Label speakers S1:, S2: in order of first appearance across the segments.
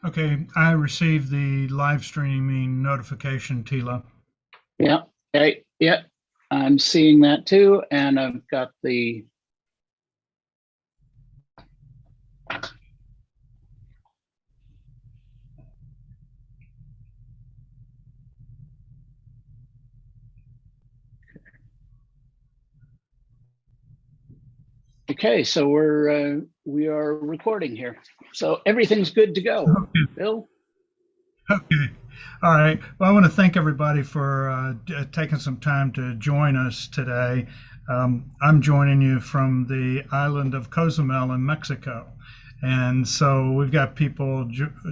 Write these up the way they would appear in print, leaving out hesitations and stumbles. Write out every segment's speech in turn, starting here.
S1: Okay, I received the live streaming notification, Tila.
S2: Yeah, okay, yeah, I'm seeing that too, and I've got the okay, so we are recording here, so everything's good to go.
S1: Okay.
S2: Bill?
S1: Okay. All right. Well, I want to thank everybody for taking some time to join us today. I'm joining you from the island of Cozumel in Mexico. And so we've got people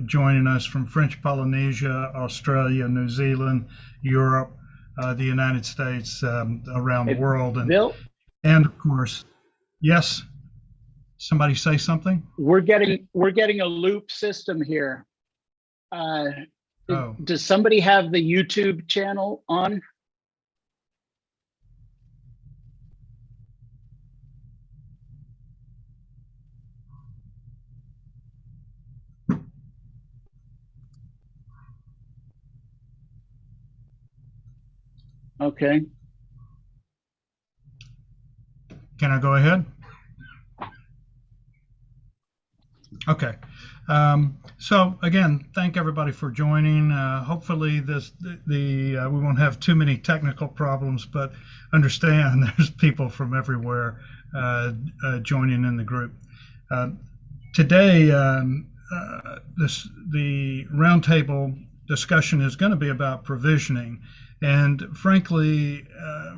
S1: joining us from French Polynesia, Australia, New Zealand, Europe, the United States, around the world. And,
S2: Bill?
S1: And of course, yes, somebody say something?
S2: We're getting a loop system here. Does somebody have the YouTube channel on? Okay.
S1: Can I go ahead? Okay. So again, thank everybody for joining. Hopefully we won't have too many technical problems, but understand there's people from everywhere joining in the group. Today, the roundtable discussion is going to be about provisioning. And frankly,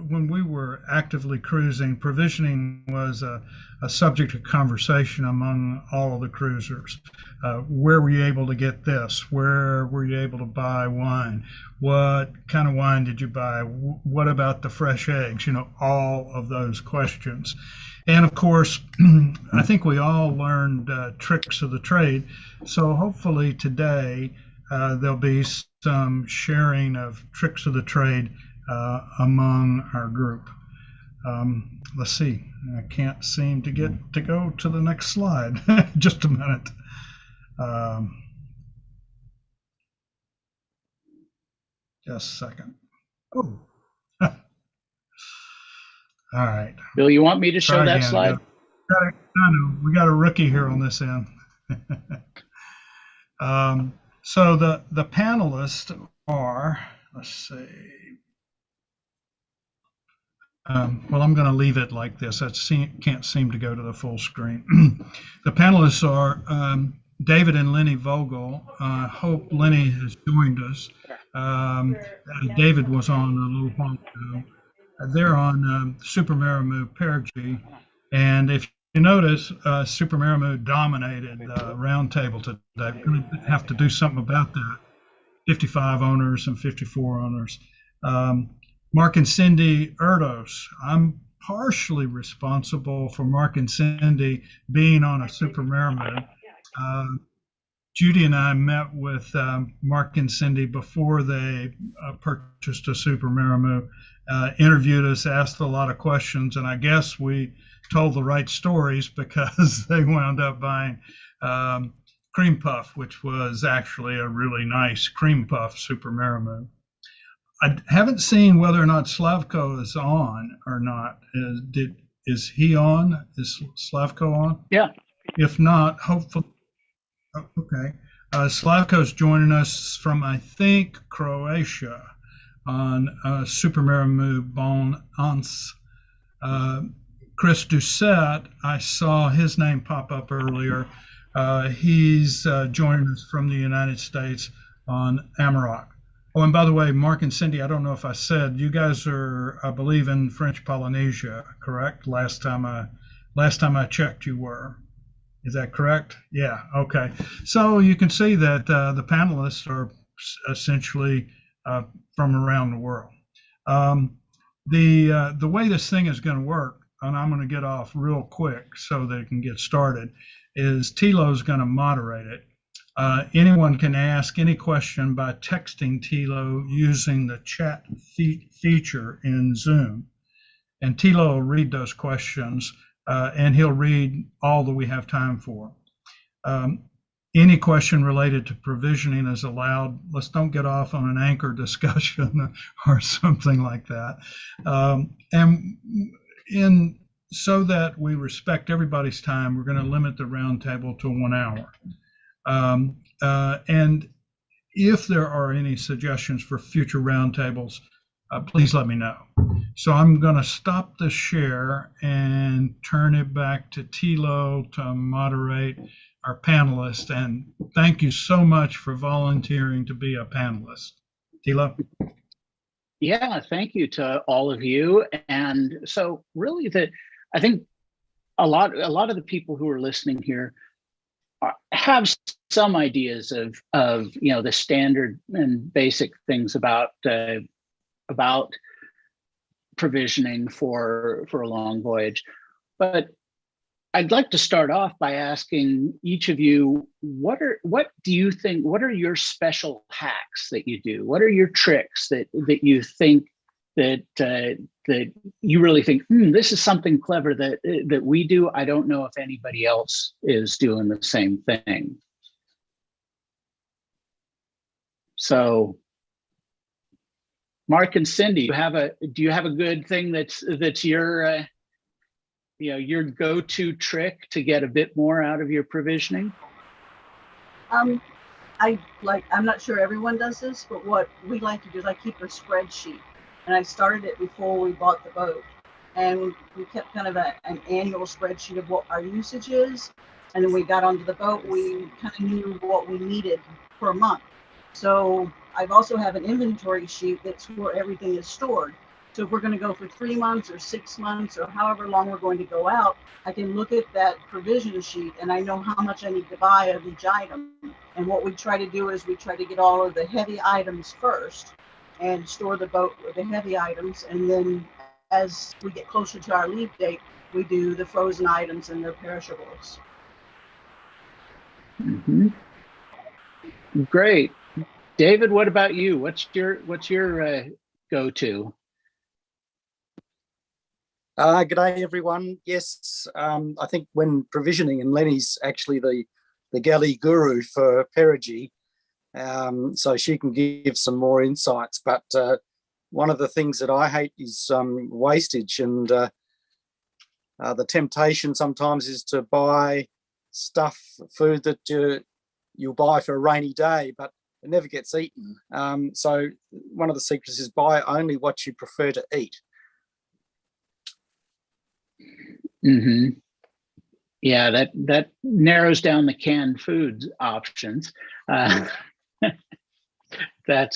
S1: when we were actively cruising, provisioning was a subject of conversation among all of the cruisers. Where were you able to get this? Where were you able to buy wine? What kind of wine did you buy? What about the fresh eggs? You know, all of those questions. And of course, I think we all learned tricks of the trade. So hopefully today, there'll be some sharing of tricks of the trade among our group. Let's see, I can't seem to get to go to the next slide. Just a minute. Just a second. Oh. All right.
S2: Bill, you want me to show that slide?
S1: I know, we got a rookie here on this end. So the panelists are, let's see. Well, I'm going to leave it like this. I can't seem to go to the full screen. The panelists are David and Lenny Vogel. I hope Lenny has joined us. David was on a little while ago. They're on Super Maramoo Perigee. And if you notice, Super Maramoo dominated the roundtable today. We're going to have to do something about that. 55 owners and 54 owners. Mark and Cindy Erdos. I'm partially responsible for Mark and Cindy being on a Super Maramoo. Judy and I met with Mark and Cindy before they purchased a Super Maramoo, interviewed us, asked a lot of questions, and I guess we told the right stories because they wound up buying Cream Puff, which was actually a really nice Cream Puff Super Maramoo. I haven't seen whether or not Slavko is on or not. Is he on? Is Slavko on?
S2: Yeah.
S1: If not, hopefully. Okay. Slavko's joining us from, I think, Croatia on Super Maramoo Bon Ans. Chris Doucette, I saw his name pop up earlier. He's joining us from the United States on Amarok. Oh, and by the way, Mark and Cindy, I don't know if I said, you guys are, I believe, in French Polynesia, correct? Last time I checked, you were. Is that correct? Yeah. Okay. So you can see that the panelists are essentially from around the world. The way this thing is going to work, and I'm going to get off real quick so that it can get started, is Tilo's going to moderate it. Anyone can ask any question by texting Tilo using the chat feature in Zoom. And Tilo will read those questions and he'll read all that we have time for. Any question related to provisioning is allowed. Let's don't get off on an anchor discussion or something like that. And so that we respect everybody's time, we're going to limit the roundtable to 1 hour. And if there are any suggestions for future roundtables, please let me know. So I'm going to stop the share and turn it back to Tilo to moderate our panelists. And thank you so much for volunteering to be a panelist. Tilo?
S2: Yeah, thank you to all of you. And so really I think a lot of the people who are listening here have some ideas of the standard and basic things about provisioning for a long voyage. But I'd like to start off by asking each of you, what do you think, what are your special hacks that you do? What are your tricks that you think that you really think, this is something clever that we do? I don't know if anybody else is doing the same thing. So Mark and Cindy, do you have a good thing that's your your go-to trick to get a bit more out of your provisioning?
S3: I'm not sure everyone does this, but what we like to do is I keep a spreadsheet, and I started it before we bought the boat, and we kept kind of an annual spreadsheet of what our usage is, and then we got onto the boat, we kind of knew what we needed per month. So I've also have an inventory sheet that's where everything is stored. So if we're going to go for 3 months or 6 months or however long we're going to go out, I can look at that provision sheet and I know how much I need to buy of each item. And what we try to do is we try to get all of the heavy items first and store the boat with the heavy items. And then as we get closer to our leave date, we do the frozen items and the perishables.
S2: Mm-hmm. Great. David, what about you? What's your go-to?
S4: Good day, everyone. Yes, I think when provisioning, and Lenny's actually the galley guru for perigee, so she can give some more insights. But one of the things that I hate is wastage, and the temptation sometimes is to buy food that you'll buy for a rainy day, but it never gets eaten. So one of the secrets is buy only what you prefer to eat.
S2: Mm-hmm. Yeah, that narrows down the canned food options. That's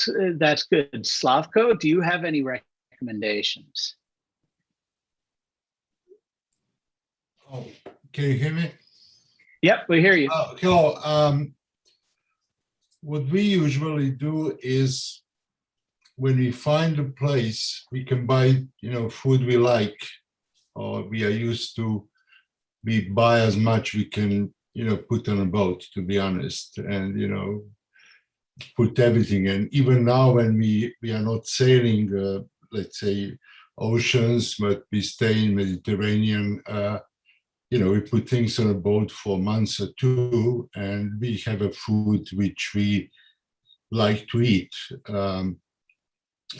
S2: good. Slavko, do you have any recommendations?
S5: Oh, can you hear me?
S2: Yep, we hear you.
S5: Hello. What we usually do is when we find a place, we can buy, food we like, or we are used to. We buy as much we can, put on a boat, to be honest, and put everything in. Even now, when we are not sailing, let's say oceans, but we stay in Mediterranean. We put things on a boat for months or two, and we have a food which we like to eat. And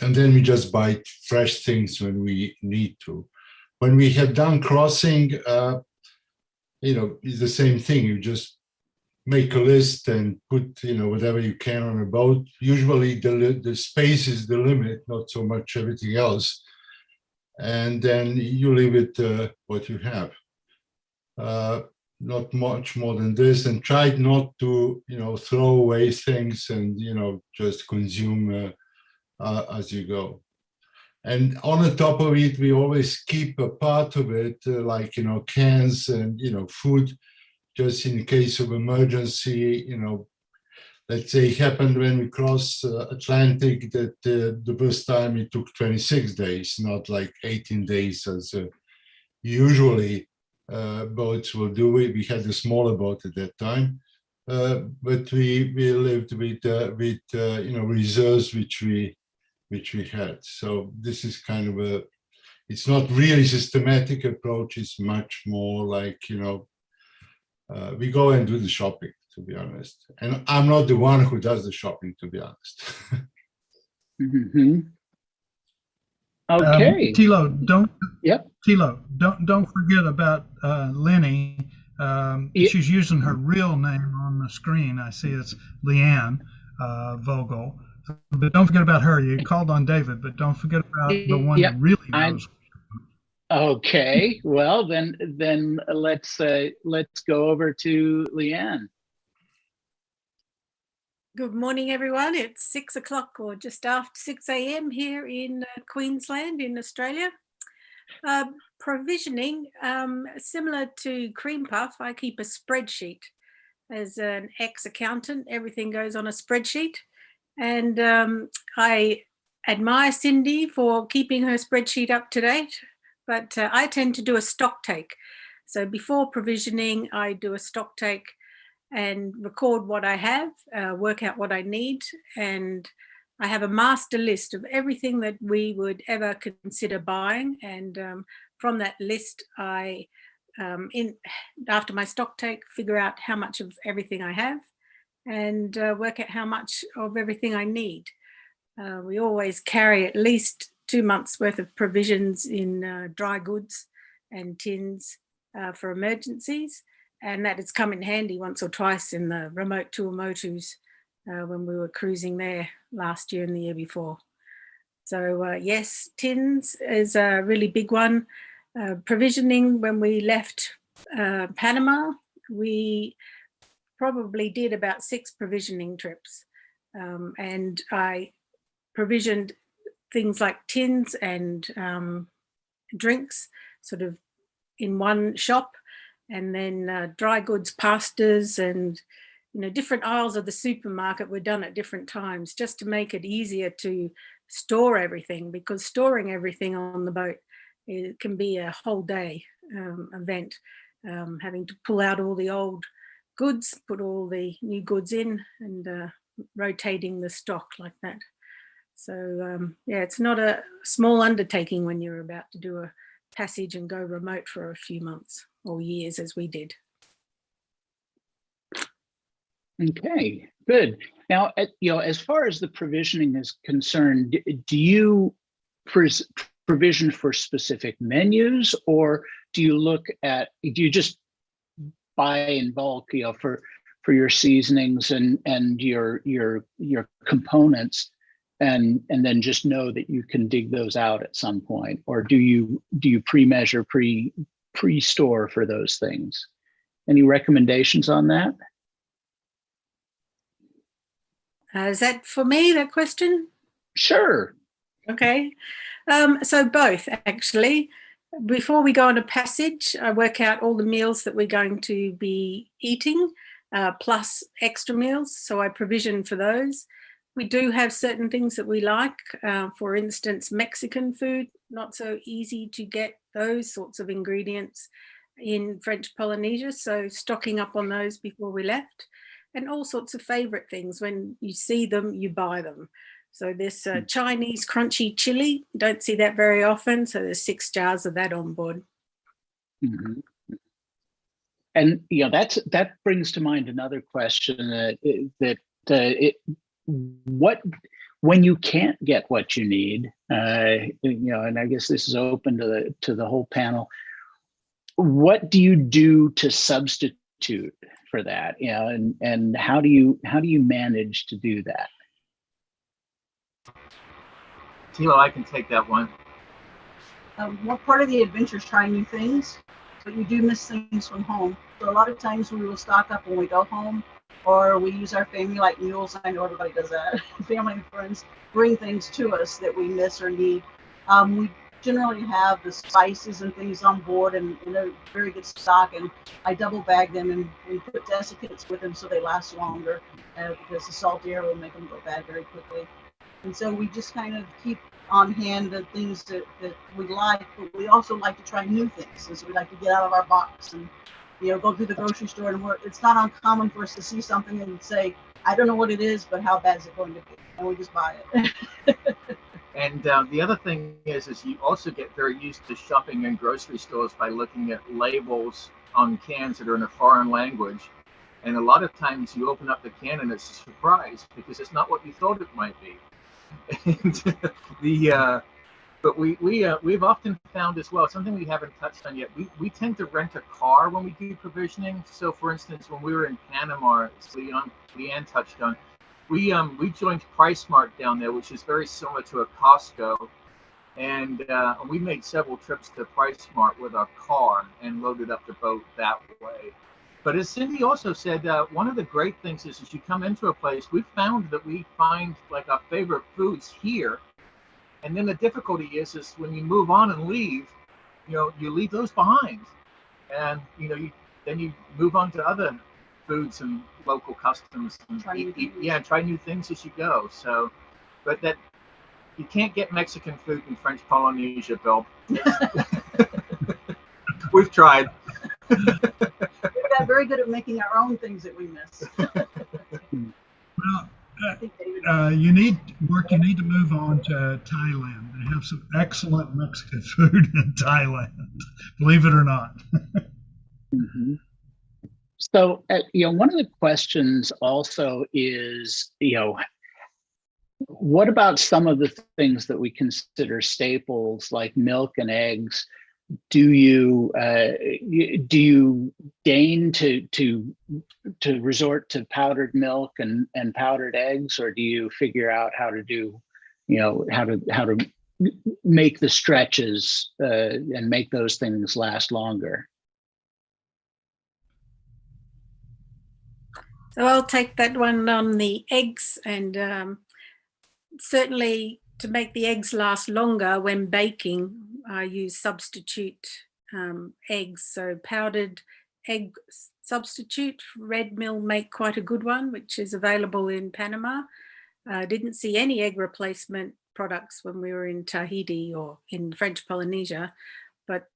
S5: then we just buy fresh things when we need to. When we have done crossing, it's the same thing. You just make a list and put, whatever you can on a boat. Usually the space is the limit, not so much everything else. And then you leave it what you have. Not much more than this, and try not to, throw away things and, just consume as you go. And on the top of it, we always keep a part of it, like, cans and, food, just in case of emergency. Let's say it happened when we crossed Atlantic that the first time it took 26 days, not like 18 days as usually boats will do. We had a smaller boat at that time, but we lived with reserves which we had. So this is kind of it's not really systematic approach. It's much more like, we go and do the shopping, to be honest. And I'm not the one who does the shopping, to be honest.
S2: Mm-hmm. Okay.
S1: Tilo,
S2: Yep.
S1: Tilo, don't forget about Lenny.
S2: Yep.
S1: She's using her real name on the screen. I see it's Leanne Vogel. But don't forget about her. You called on David, but don't forget about the one
S2: Yep.
S1: that really knows.
S2: Okay. Well, then let's go over to Leanne.
S6: Good morning, everyone. It's 6 o'clock or just after 6 a.m. here in Queensland in Australia. Provisioning, similar to Cream Puff, I keep a spreadsheet. As an ex-accountant, everything goes on a spreadsheet. And I admire Cindy for keeping her spreadsheet up to date, but I tend to do a stock take. So before provisioning, I do a stock take and record what I have, work out what I need, and I have a master list of everything that we would ever consider buying. And from that list, I, after my stock take, figure out how much of everything I have and work out how much of everything I need. We always carry at least 2 months worth of provisions in dry goods and tins for emergencies. And that has come in handy once or twice in the remote Tuamotus when we were cruising there last year and the year before. So yes, tins is a really big one. Provisioning, when we left Panama, we probably did about 6 provisioning trips. And I provisioned things like tins and drinks sort of in one shop, and then dry goods, pastas, and different aisles of the supermarket were done at different times just to make it easier to store everything, because storing everything on the boat, it can be a whole day event, having to pull out all the old goods, put all the new goods in, and rotating the stock like that. So yeah, it's not a small undertaking when you're about to do a passage and go remote for a few months or years, as we did.
S2: Okay, good. Now, as far as the provisioning is concerned, do you provision for specific menus, or do you just buy in bulk, for your seasonings and your components, and then just know that you can dig those out at some point? Or do you pre-measure, pre-store for those things? Any recommendations on that?
S6: Is that for me, that question?
S2: Sure.
S6: Okay. So both, actually. Before we go on a passage, I work out all the meals that we're going to be eating, plus extra meals. So I provision for those. We do have certain things that we like. For instance, Mexican food, not so easy to get those sorts of ingredients in French Polynesia. So stocking up on those before we left. And all sorts of favorite things. When you see them, you buy them. So this Chinese crunchy chili, don't see that very often. So there's 6 jars of that on board.
S2: Mm-hmm. And that brings to mind another question when you can't get what you need, and I guess this is open to the whole panel. What do you do to substitute for that? And how do you manage to do that?
S7: Tilo, I can take that one.
S3: One part of the adventure is trying new things, but you do miss things from home. So a lot of times we will stock up when we go home, or we use our family like mules. I know everybody does that. Family and friends bring things to us that we miss or need. We generally have the spices and things on board and in a very good stock, and I double bag them and put desiccants with them so they last longer, because the salt air will make them go bad very quickly. And so we just kind of keep on hand the things that we like, but we also like to try new things. And so we like to get out of our box and go through the grocery store, and it's not uncommon for us to see something and say, I don't know what it is, but how bad is it going to be? And we just buy it.
S7: And the other thing is you also get very used to shopping in grocery stores by looking at labels on cans that are in a foreign language. And a lot of times you open up the can and it's a surprise because it's not what you thought it might be. And but we've often found as well, something we haven't touched on yet, we tend to rent a car when we do provisioning. So for instance, when we were in Panama, as Leanne touched on, we joined PriceSmart down there, which is very similar to a Costco. And we made several trips to PriceSmart with our car and loaded up the boat that way. But as Cindy also said, one of the great things is as you come into a place, we found that we find like our favorite foods here. And then the difficulty is when you move on and leave, you leave those behind. And, then you move on to other foods and local customs and try new things as you go. So, but that you can't get Mexican food in French Polynesia, Bill. We've tried.
S3: We got very good at making our own things that we miss.
S1: Well, you need to move on to Thailand. They have some excellent Mexican food in Thailand, believe it or not.
S2: Mm-hmm. So, one of the questions also is, what about some of the things that we consider staples like milk and eggs? Do you deign to resort to powdered milk and powdered eggs, or do you figure out how to do, how to make the stretches and make those things last longer?
S6: So I'll take that one on the eggs, and certainly to make the eggs last longer when baking, I use substitute eggs. So powdered egg substitute, Red Mill make quite a good one, which is available in Panama. I didn't see any egg replacement products when we were in Tahiti or in French Polynesia, but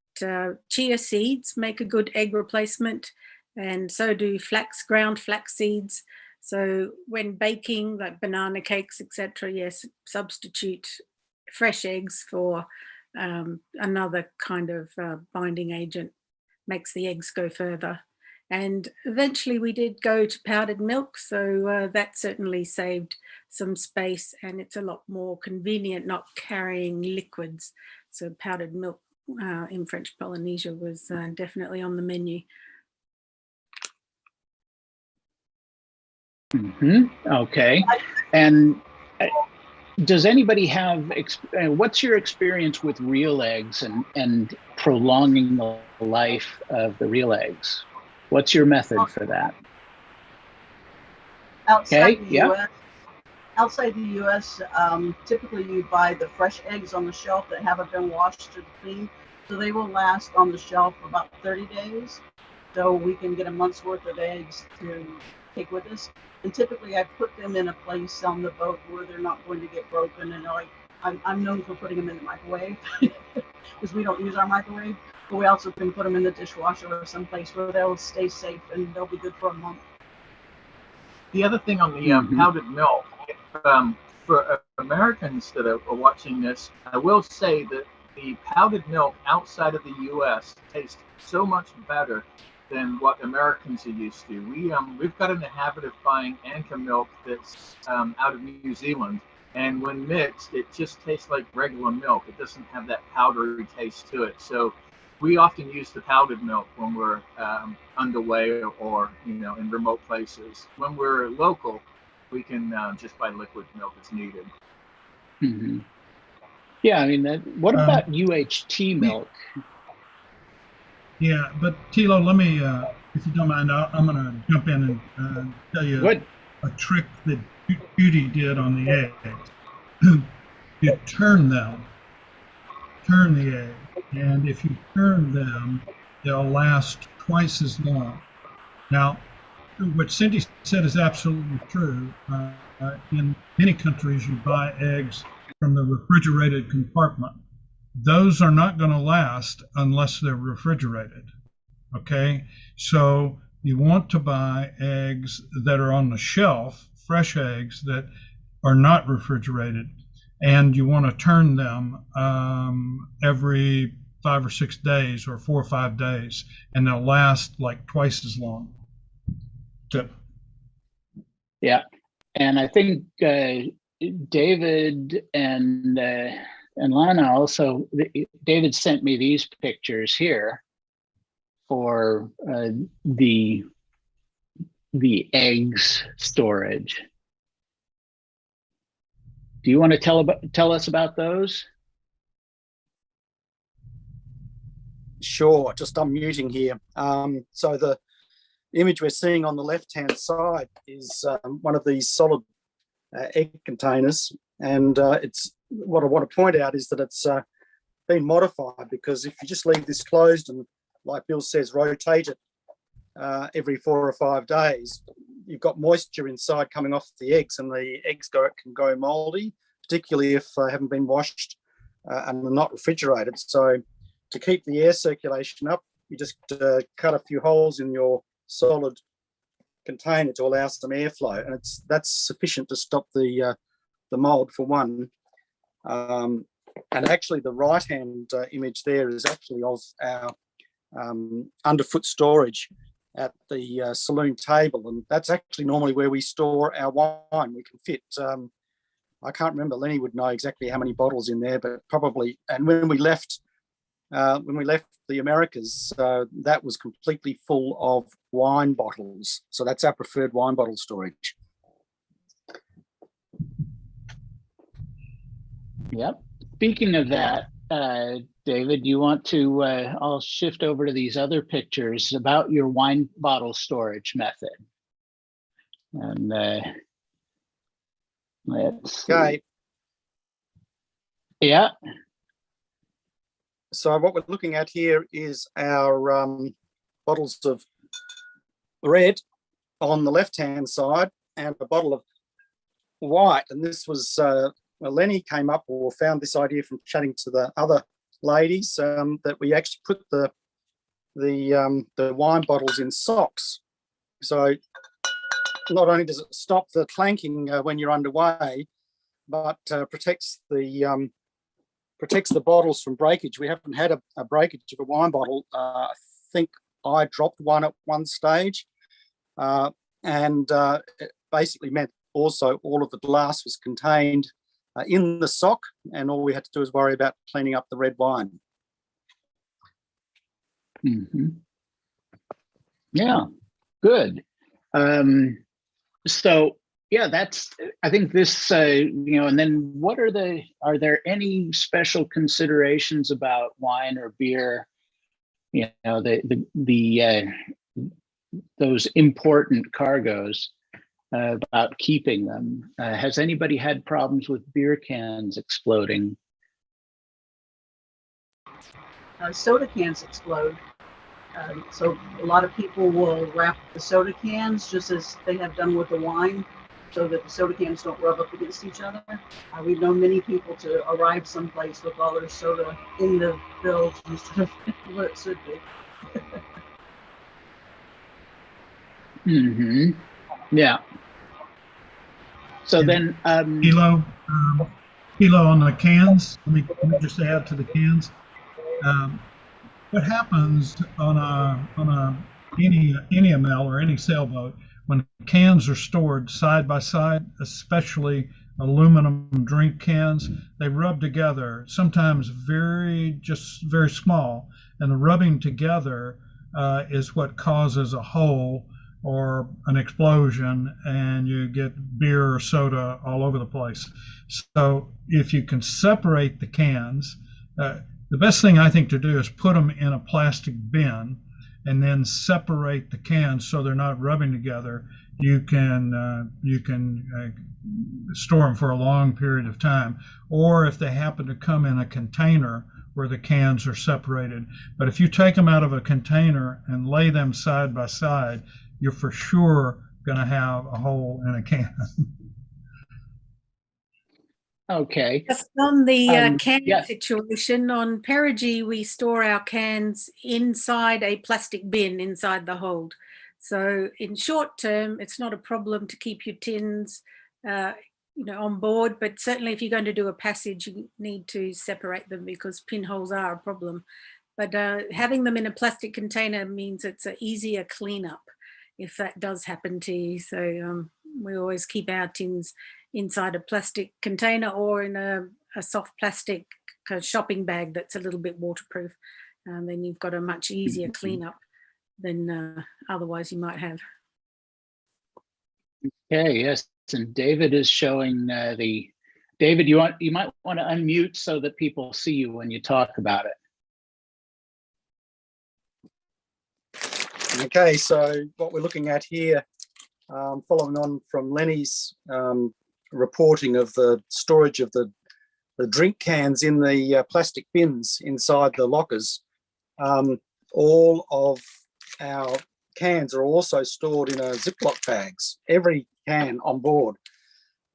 S6: chia seeds make a good egg replacement, and so do ground flax seeds. So when baking, like banana cakes, etc., yes, substitute fresh eggs for another kind of binding agent, makes the eggs go further. And eventually we did go to powdered milk, so that certainly saved some space, and it's a lot more convenient not carrying liquids. So powdered milk in French Polynesia was definitely on the menu.
S2: Mm-hmm. Okay. And does anybody have, what's your experience with real eggs and prolonging the life of the real eggs? What's your method for that?
S3: Outside the US, typically you buy the fresh eggs on the shelf that haven't been washed or cleaned. So they will last on the shelf for about 30 days. So we can get a month's worth of eggs to take with us. And typically I put them in a place on the boat where they're not going to get broken. And I'm known for putting them in the microwave because we don't use our microwave. But we also can put them in the dishwasher or someplace where they'll stay safe and they'll be good for a month.
S7: The other thing on the powdered milk, for Americans that are watching this, I will say that the powdered milk outside of the U.S. tastes so much better than what Americans are used to. We've got in the habit of buying Anchor milk that's out of New Zealand, and when mixed, it just tastes like regular milk. It doesn't have that powdery taste to it. So we often use the powdered milk when we're underway or in remote places. When we're local, we can just buy liquid milk as needed.
S2: Mm-hmm. Yeah, I mean, what about UHT milk?
S1: Yeah, but Tilo, let me, if you don't mind, I'm going to jump in and tell you a trick that Judy did on the eggs. You turn the egg, and if you turn them, they'll last twice as long. Now, what Cindy said is absolutely true. In many countries, you buy eggs from the refrigerated compartment. Those are not going to last unless they're refrigerated. Okay, so you want to buy eggs that are on the shelf, fresh eggs that are not refrigerated. and you want to turn them every 5 or 6 days or 4 or 5 days, and they'll last like twice as long. Tip.
S2: Yeah, and I think David and Lana also, David sent me these pictures here for the eggs storage. Do you want to tell us about those?
S4: Sure, just unmuting here. So the image we're seeing on the left-hand side is one of these solid egg containers, and it's what I want to point out is that it's been modified, because if you just leave this closed and, like Bill says, rotate it every 4 or 5 days, you've got moisture inside coming off the eggs, and the eggs can go moldy, particularly if they haven't been washed and are not refrigerated. So to keep the air circulation up, you just cut a few holes in your solid container to allow some airflow, and that's sufficient to stop the mold, for one. And actually, the right-hand image there is actually of our underfoot storage at the saloon table, and that's actually normally where we store our wine. We can fit, I can't remember, Lenny would know exactly how many bottles in there, but probably, and when we left the Americas, that was completely full of wine bottles. So that's our preferred wine bottle storage.
S2: Yep. Speaking of that, David, you want to, I'll shift over to these other pictures about your wine bottle storage method. And let's see.
S4: Okay.
S2: Yeah.
S4: So what we're looking at here is our bottles of red on the left-hand side and a bottle of white. And this was, Lenny came up or found this idea from chatting to the other ladies, that we actually put the wine bottles in socks. So not only does it stop the clanking when you're underway, but protects the bottles from breakage. We haven't had a breakage of a wine bottle. I think I dropped one at one stage, and it basically meant also all of the glass was contained in the sock, and all we had to do is worry about cleaning up the red wine.
S2: Mm-hmm. Yeah, good. So yeah, I think this, and then what are there any special considerations about wine or beer, those important cargoes, about keeping them? Has anybody had problems with beer cans exploding?
S3: Soda cans explode. So a lot of people will wrap the soda cans just as they have done with the wine, so that the soda cans don't rub up against each other. We've known many people to arrive someplace with all their soda in the bilge instead of where it should be.
S2: Mm-hmm. Yeah. So then,
S1: Kilo on the cans. Let me just add to the cans. What happens on any Amel or any sailboat when cans are stored side by side, especially aluminum drink cans, they rub together, sometimes very small, and the rubbing together is what causes a hole or an explosion, and you get beer or soda all over the place. So if you can separate the cans, the best thing I think to do is put them in a plastic bin and then separate the cans so they're not rubbing together. You can store them for a long period of time, or if they happen to come in a container where the cans are separated. But if you take them out of a container and lay them side by side, you're for sure going to have a hole in a can.
S2: Okay.
S6: Just on the can
S2: yeah.
S6: situation, on Perigee, we store our cans inside a plastic bin inside the hold. So in short term, it's not a problem to keep your tins on board, but certainly if you're going to do a passage, you need to separate them because pinholes are a problem. But having them in a plastic container means it's an easier cleanup if that does happen to you. So we always keep our tins inside a plastic container or in a soft plastic shopping bag that's a little bit waterproof. Then you've got a much easier cleanup than otherwise you might have.
S2: Okay, yes, and David is showing David, you might want to unmute so that people see you when you talk about it.
S4: Okay, so what we're looking at here, following on from Lenny's reporting of the storage of the drink cans in the plastic bins inside the lockers, all of our cans are also stored in a Ziploc bags, every can on board.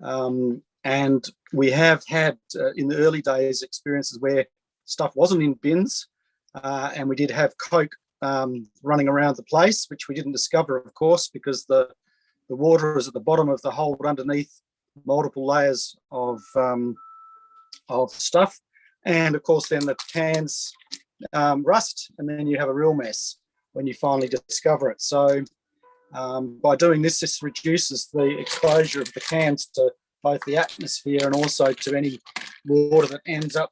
S4: And we have had in the early days experiences where stuff wasn't in bins, and we did have Coke running around the place, which we didn't discover, of course, because the water is at the bottom of the hold underneath multiple layers of stuff. And of course, then the cans rust, and then you have a real mess when you finally discover it. So by doing this, this reduces the exposure of the cans to both the atmosphere and also to any water that ends up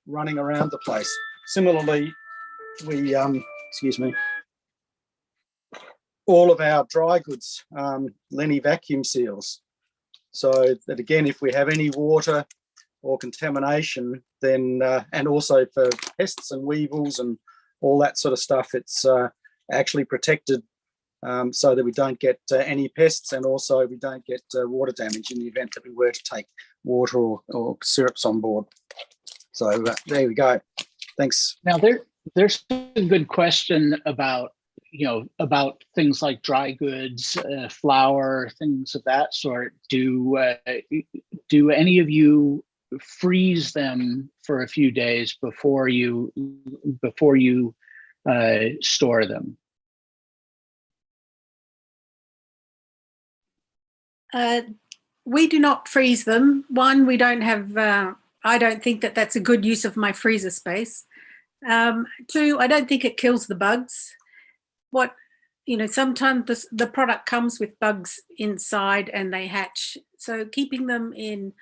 S4: running around the place. Similarly, we excuse me, all of our dry goods, Lenny vacuum seals, so that again, if we have any water or contamination, then and also for pests and weevils and all that sort of stuff, it's actually protected so that we don't get any pests, and also we don't get water damage in the event that we were to take water or syrups on board. So there we go. Thanks.
S2: Now there's a good question about about things like dry goods, flour, things of that sort. Do any of you freeze them for a few days before you store them?
S6: We do not freeze them. One, we don't have. I don't think that that's a good use of my freezer space. Two, I don't think it kills the bugs. Sometimes the product comes with bugs inside and they hatch. So keeping them in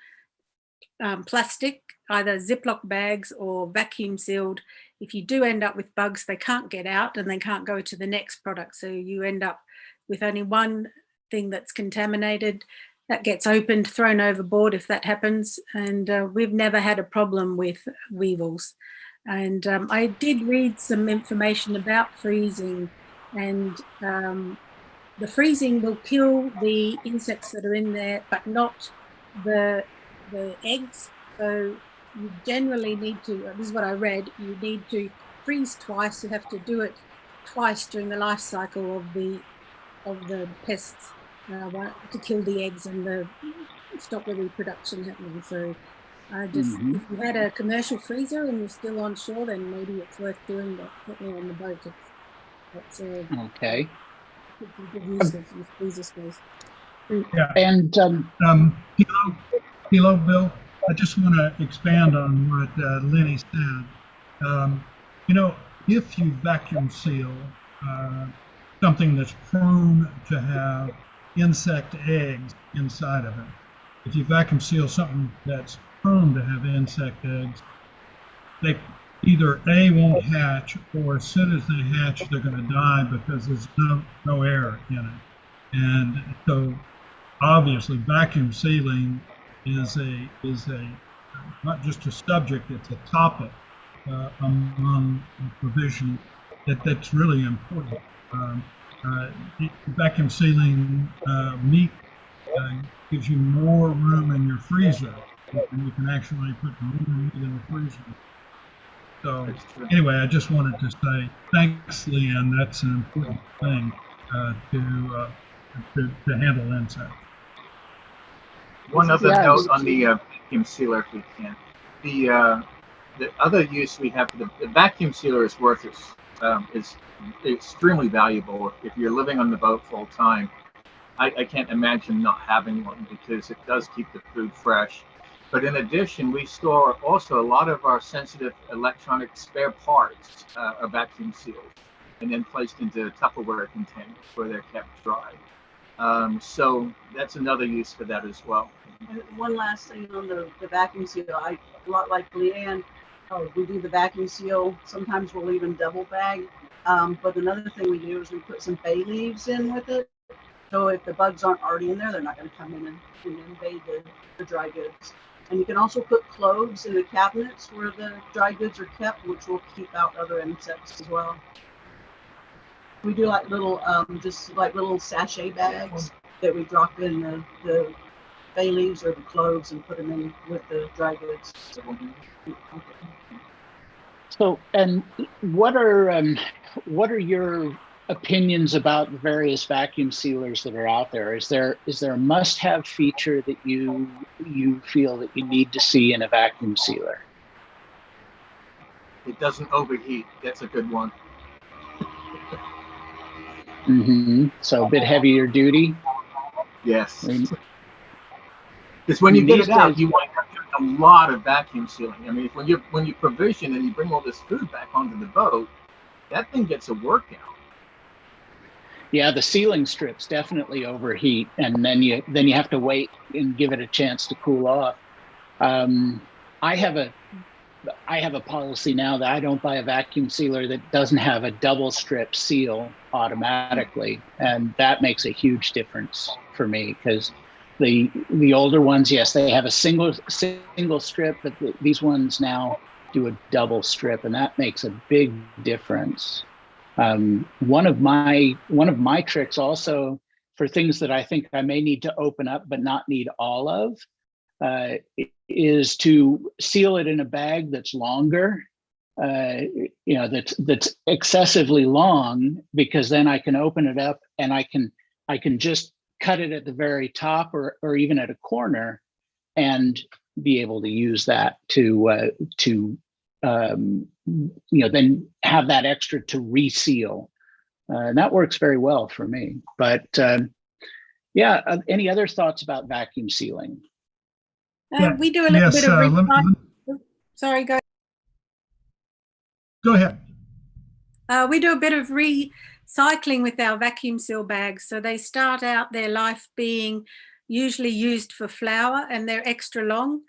S6: plastic, either Ziploc bags or vacuum sealed, if you do end up with bugs, they can't get out and they can't go to the next product. So you end up with only one thing that's contaminated that gets opened, thrown overboard if that happens. And we've never had a problem with weevils. And I did read some information about freezing, and the freezing will kill the insects that are in there, but not the eggs. So you generally need to, this is what I read, you need to freeze twice. You have to do it twice during the life cycle of the pests to kill the eggs and stop the reproduction happening. So if you had a commercial freezer and you're still on shore, then maybe it's worth doing that, putting it on the boat. That's
S2: okay.
S6: Good use of your freezer space.
S1: Yeah.
S2: And
S1: Hello, Bill. I just want to expand on what Lenny said. If you vacuum seal something that's prone to have insect eggs inside of it, if you vacuum seal something that's prone to have insect eggs, they either A, won't hatch, or as soon as they hatch, they're going to die because there's no air in it. And so obviously vacuum sealing is not just a subject, it's a topic among provision that's really important. Vacuum sealing meat gives you more room in your freezer, and you can actually put more meat in the freezer. So anyway, I just wanted to say thanks, Leanne. That's an important thing to handle insects.
S7: One other note on the vacuum sealer, if we can. The other use we have for the vacuum sealer is worth is extremely valuable if you're living on the boat full time. I can't imagine not having one because it does keep the food fresh. But in addition, we store also a lot of our sensitive electronic spare parts are vacuum sealed and then placed into Tupperware containers where they're kept dry. So that's another use for that as well.
S3: And one last thing on the vacuum seal, a lot like Leanne, we do the vacuum seal. Sometimes we'll even double bag. But another thing we do is we put some bay leaves in with it. So if the bugs aren't already in there, they're not going to come in and invade the dry goods. And you can also put cloves in the cabinets where the dry goods are kept, which will keep out other insects as well. We do like little, just like little sachet bags that we drop in the bay leaves or the cloves and put them in with the dry goods.
S2: So, and what are your opinions about the various vacuum sealers that are out there? Is there a must-have feature that you feel that you need to see in a vacuum sealer?
S7: It doesn't overheat. That's a good one.
S2: So a bit heavier duty.
S7: Yes. Because when you get it out, you wind up doing a lot of vacuum sealing. I mean, when you provision and you bring all this food back onto the boat, that thing gets a workout.
S2: Yeah, the sealing strips definitely overheat, and then you have to wait and give it a chance to cool off. I have a policy now that I don't buy a vacuum sealer that doesn't have a double strip seal automatically, and that makes a huge difference for me because the older ones, yes, they have a single strip, but these ones now do a double strip, and that makes a big difference. One of my tricks also for things that I think I may need to open up but not need all of is to seal it in a bag that's longer, that's excessively long, because then I can open it up and I can just cut it at the very top or even at a corner and be able to use that to then have that extra to reseal. And that works very well for me. But any other thoughts about vacuum sealing?
S6: We do a little bit of sorry, go
S1: ahead.
S6: We do a bit of recycling with our vacuum seal bags. So they start out their life being usually used for flour, and they're extra long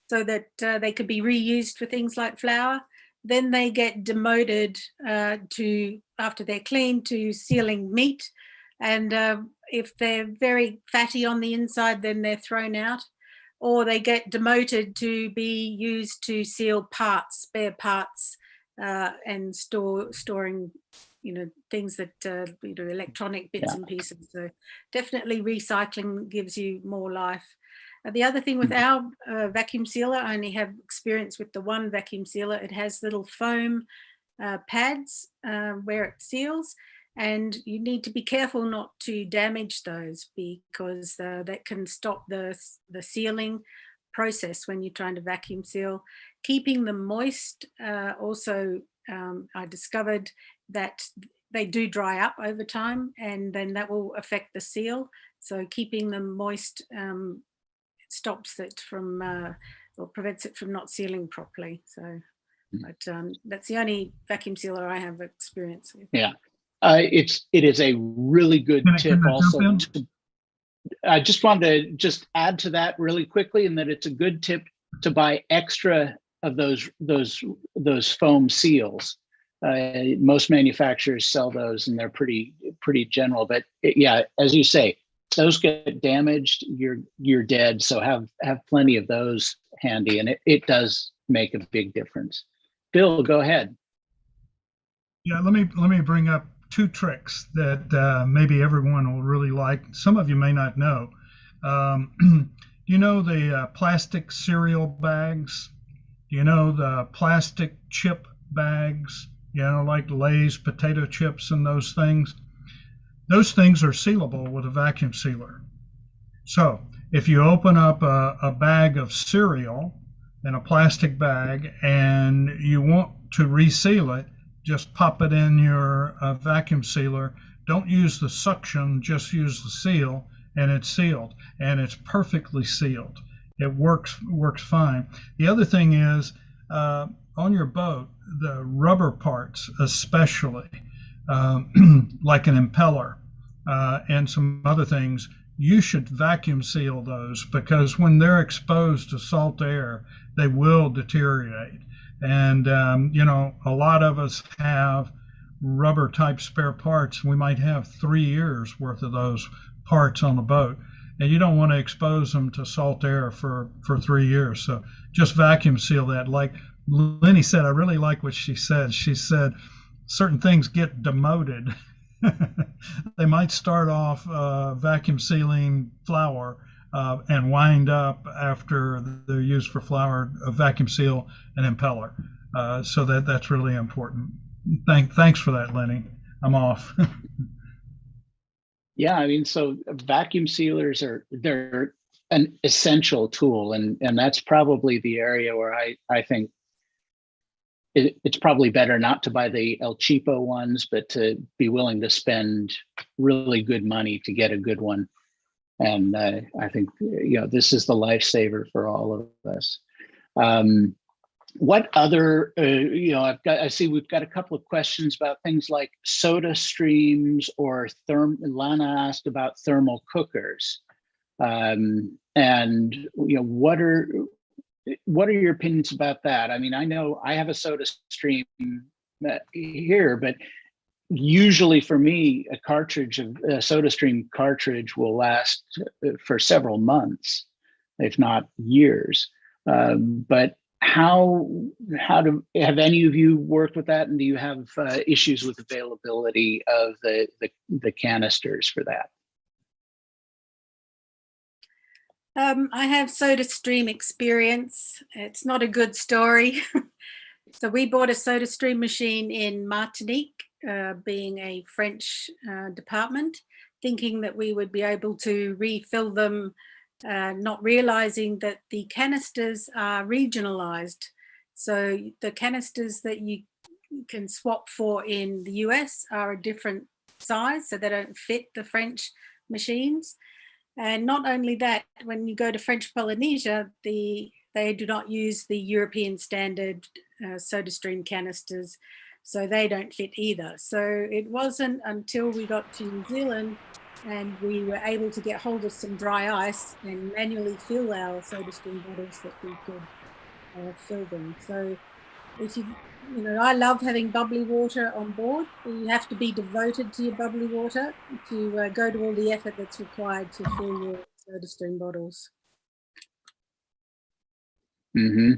S6: so that they could be reused for things like flour. Then they get demoted after they're cleaned, to sealing meat. And if they're very fatty on the inside, then they're thrown out. Or they get demoted to be used to seal parts, spare parts, and storing, things that, electronic bits and pieces. So definitely recycling gives you more life. The other thing with our vacuum sealer, I only have experience with the one vacuum sealer. It has little foam pads where it seals, and you need to be careful not to damage those, because that can stop the sealing process when you're trying to vacuum seal. Keeping them moist, also I discovered that they do dry up over time, and then that will affect the seal. So keeping them moist stops it from or prevents it from not sealing properly. So but that's the only vacuum sealer I have experience with.
S2: It is a really good tip also. I just wanted to add to that really quickly, and that it's a good tip to buy extra of those foam seals. Most manufacturers sell those, and they're pretty general. But as you say, those get damaged, you're dead. So have plenty of those handy, and it does make a big difference. Bill, go ahead.
S1: Yeah, let me bring up two tricks that maybe everyone will really like. Some of you may not know. The plastic cereal bags? The plastic chip bags? Like Lay's potato chips and those things. Those things are sealable with a vacuum sealer. So if you open up a bag of cereal in a plastic bag and you want to reseal it, just pop it in your vacuum sealer. Don't use the suction, just use the seal, and it's sealed, and it's perfectly sealed. It works fine. The other thing is on your boat, the rubber parts, especially like an impeller and some other things, you should vacuum seal those, because when they're exposed to salt air, they will deteriorate. And a lot of us have rubber type spare parts. We might have 3 years worth of those parts on the boat, and you don't want to expose them to salt air for 3 years. So just vacuum seal that. Like Lenny said, I really like what she said. She said certain things get demoted. They might start off vacuum sealing flour and wind up, after they're used for flour, vacuum seal an impeller. So that's really important. Thanks for that, Lenny. I'm off.
S2: Yeah, I mean, so vacuum sealers they're an essential tool, and that's probably the area where I think it's probably better not to buy the El Cheapo ones, but to be willing to spend really good money to get a good one. And I think this is the lifesaver for all of us. What other I see we've got a couple of questions about things like soda streams, or Lana asked about thermal cookers, and what are your opinions about that? I mean, I know I have a soda stream here, but usually for me, a soda stream cartridge will last for several months, if not years. But have any of you worked with that, and do you have issues with availability of the canisters for that?
S6: I have soda stream experience. It's not a good story. So we bought a soda stream machine in Martinique, being a French department, thinking that we would be able to refill them, not realizing that the canisters are regionalized. So the canisters that you can swap for in the US are a different size, so they don't fit the French machines. And not only that, when you go to French Polynesia, they do not use the European standard soda stream canisters, so they don't fit either. So it wasn't until we got to New Zealand and we were able to get hold of some dry ice and manually fill our soda stream bottles that we could fill them. So if I love having bubbly water on board. You have to be devoted to your bubbly water to go to all the effort that's required to fill your soda stream bottles.
S2: Mm-hmm.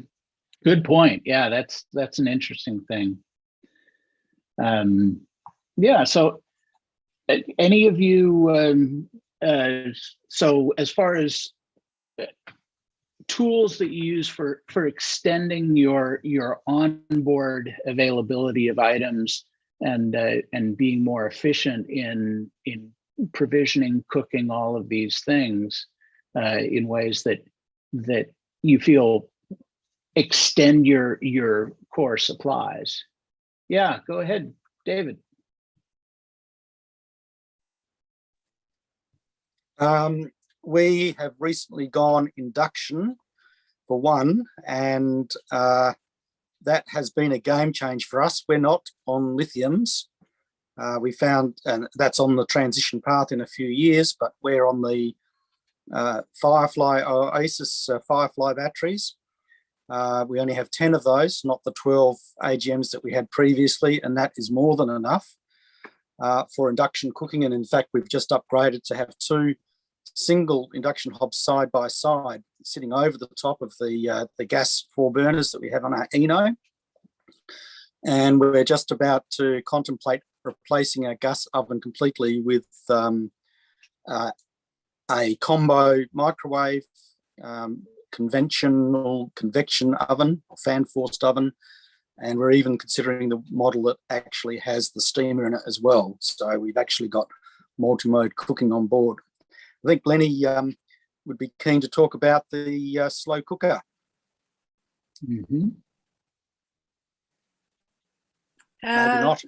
S2: Good point. Yeah, that's an interesting thing. Yeah. So, any of you? So, as far as tools that you use for extending your onboard availability of items and being more efficient in provisioning, cooking, all of these things in ways that you feel extend your core supplies. Yeah, go ahead, David.
S4: We have recently gone induction for one, and that has been a game change for us. We're not on lithiums. We found, and that's on the transition path in a few years, but we're on the Firefly Oasis Firefly batteries. We only have 10 of those, not the 12 AGMs that we had previously, and that is more than enough for induction cooking. And in fact, we've just upgraded to have 2 single induction hobs side by side, sitting over the top of the gas 4 burners that we have on our Eno. And we're just about to contemplate replacing our gas oven completely with a combo microwave, conventional convection oven, fan forced oven, and we're even considering the model that actually has the steamer in it as well. So we've actually got multi-mode cooking on board. I think Lenny would be keen to talk about the slow cooker.
S2: Mm-hmm.
S4: Maybe not.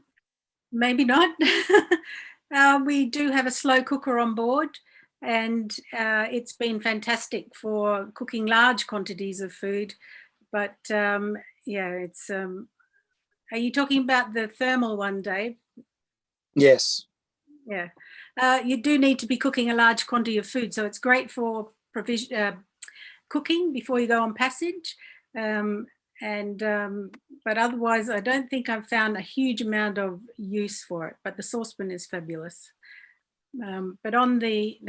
S6: Maybe not. We do have a slow cooker on board. and it's been fantastic for cooking large quantities of food. But yeah, it's. Are you talking about the thermal one, Dave?
S4: Yes.
S6: Yeah, you do need to be cooking a large quantity of food, so it's great for cooking before you go on passage. But otherwise, I don't think I've found a huge amount of use for it. But the saucepan is fabulous. But on the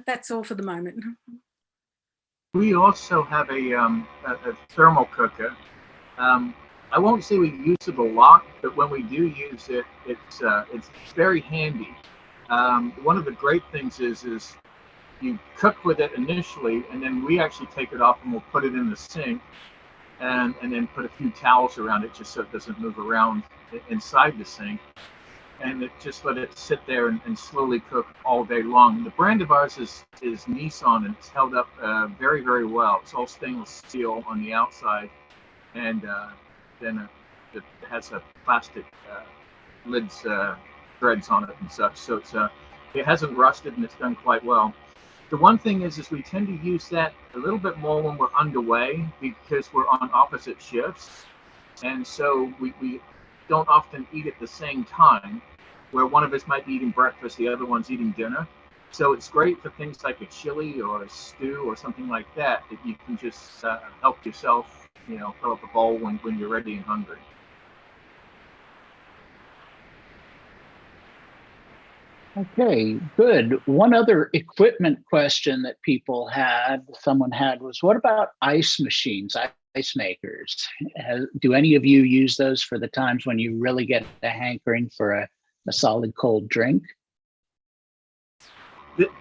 S6: that's all for the moment.
S7: We also have a thermal cooker. I won't say we use it a lot, but when we do use it, it's very handy. One of the great things is you cook with it initially, and then we actually take it off and we'll put it in the sink, and then put a few towels around it just so it doesn't move around inside the sink, and just let it sit there and slowly cook all day long. The brand of ours is Nissan, and it's held up very, very well. It's all stainless steel on the outside, and then it has a plastic lids, threads on it and such. So it hasn't rusted, and it's done quite well. The one thing is we tend to use that a little bit more when we're underway because we're on opposite shifts, and so we don't often eat at the same time, where one of us might be eating breakfast, the other one's eating dinner. So it's great for things like a chili or a stew or something like that you can just help yourself, fill up a bowl when you're ready and hungry.
S2: Okay, good. One other equipment question that someone had was, what about ice machines, ice makers? Do any of you use those for the times when you really get a hankering for a solid cold drink?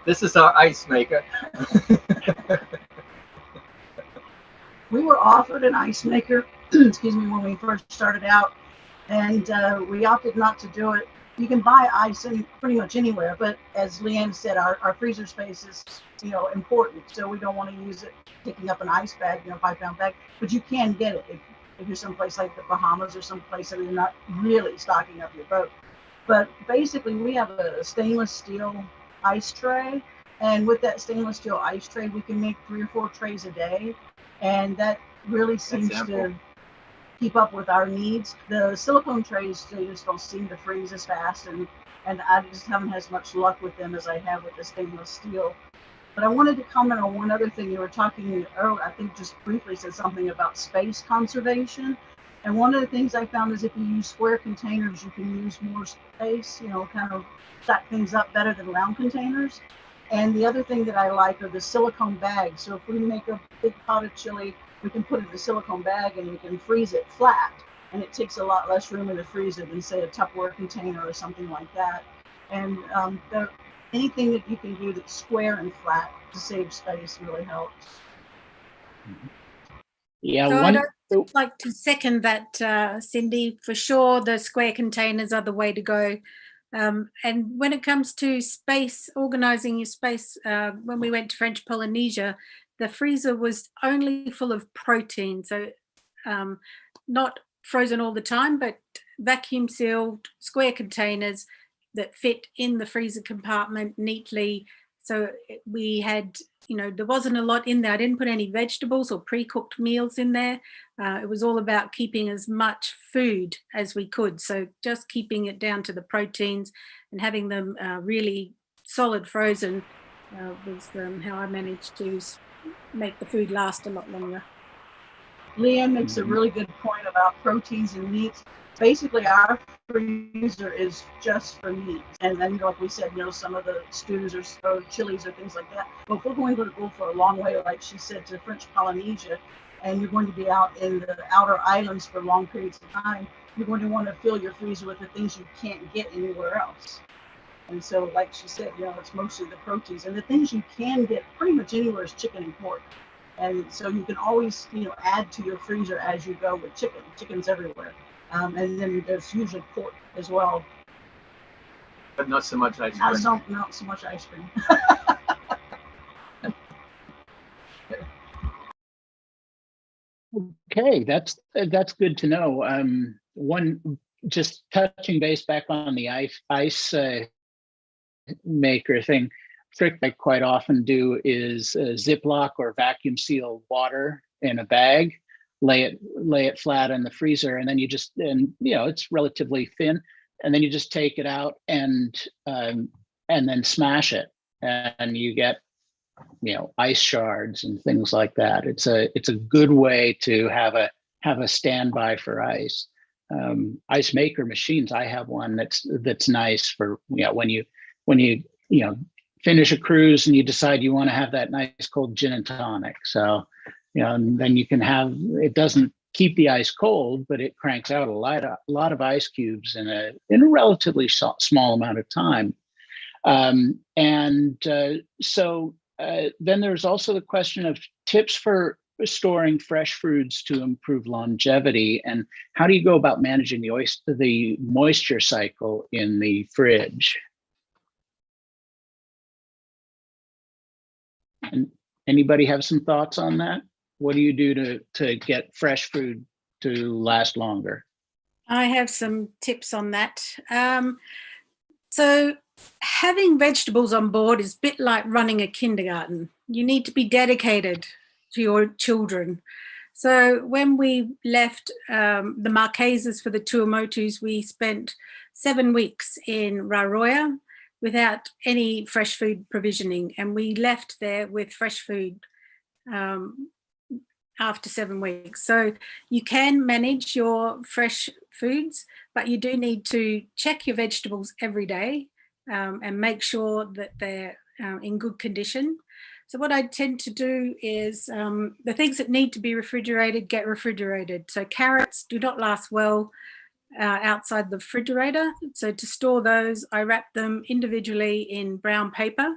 S7: This is our ice maker.
S3: We were offered an ice maker, excuse me, when we first started out, and we opted not to do it. You can buy ice in pretty much anywhere, but as Leanne said, our freezer space is, important, so we don't want to use it picking up an ice bag, 5-pound bag. But you can get it if you're someplace like the Bahamas or someplace where you're not really stocking up your boat. But basically, we have a stainless steel ice tray, and with that stainless steel ice tray, we can make 3 or 4 trays a day, and that really seems to keep up with our needs. The silicone trays, they just don't seem to freeze as fast, and I just haven't had as much luck with them as I have with the stainless steel. But I wanted to comment on one other thing. You were talking earlier, I think just briefly said something about space conservation. And one of the things I found is if you use square containers, you can use more space, kind of stack things up better than round containers. And the other thing that I like are the silicone bags. So if we make a big pot of chili, we can put it in a silicone bag and we can freeze it flat. And it takes a lot less room in the freezer than, say, a Tupperware container or something like that. And anything that you can do that's square and flat to save space really helps.
S2: Yeah,
S6: so I'd like to second that, Cindy. For sure, the square containers are the way to go. And when it comes to space, organizing your space, when we went to French Polynesia, the freezer was only full of protein. So not frozen all the time, but vacuum sealed square containers that fit in the freezer compartment neatly. So we had, there wasn't a lot in there. I didn't put any vegetables or pre-cooked meals in there. It was all about keeping as much food as we could. So just keeping it down to the proteins and having them really solid frozen was how I managed to make the food last a lot longer.
S3: Leanne makes a really good point about proteins and meats. Basically, our freezer is just for meat. And then, like we said, some of the stews or chilies or things like that. But if we're going to go for a long way, like she said, to French Polynesia, and you're going to be out in the outer islands for long periods of time, you're going to want to fill your freezer with the things you can't get anywhere else. And so, like she said, it's mostly the proteins. And the things you can get pretty much anywhere is chicken and pork. And so you can always, add to your freezer as you go with chicken. Chicken's everywhere. And then there's usually pork as well.
S7: But not so much ice cream.
S3: Not so much ice cream.
S2: Okay, that's good to know. One, just touching base back on the ice maker thing. trick I quite often do is Ziploc or vacuum seal water in a bag, lay it flat in the freezer, and then it's relatively thin, and then you just take it out and then smash it, and you get ice shards and things like that. It's a good way to have a standby for ice. Ice maker machines. I have one that's nice for when you finish a cruise and you decide you want to have that nice cold gin and tonic. So and then you can have, it doesn't keep the ice cold, but it cranks out a lot of ice cubes in a relatively small amount of time. So then there's also the question of tips for storing fresh foods to improve longevity, and how do you go about managing the moisture cycle in the fridge? And anybody have some thoughts on that? What do you do to get fresh food to last longer?
S6: I have some tips on that. So having vegetables on board is a bit like running a kindergarten. You need to be dedicated to your children. So when we left the Marquesas for the Tuamotus, we spent 7 weeks in Raroya without any fresh food provisioning, and we left there with fresh food after 7 weeks. So you can manage your fresh foods, but you do need to check your vegetables every day and make sure that they're in good condition. So what I tend to do is the things that need to be refrigerated get refrigerated. So carrots do not last well outside the refrigerator. So to store those, I wrap them individually in brown paper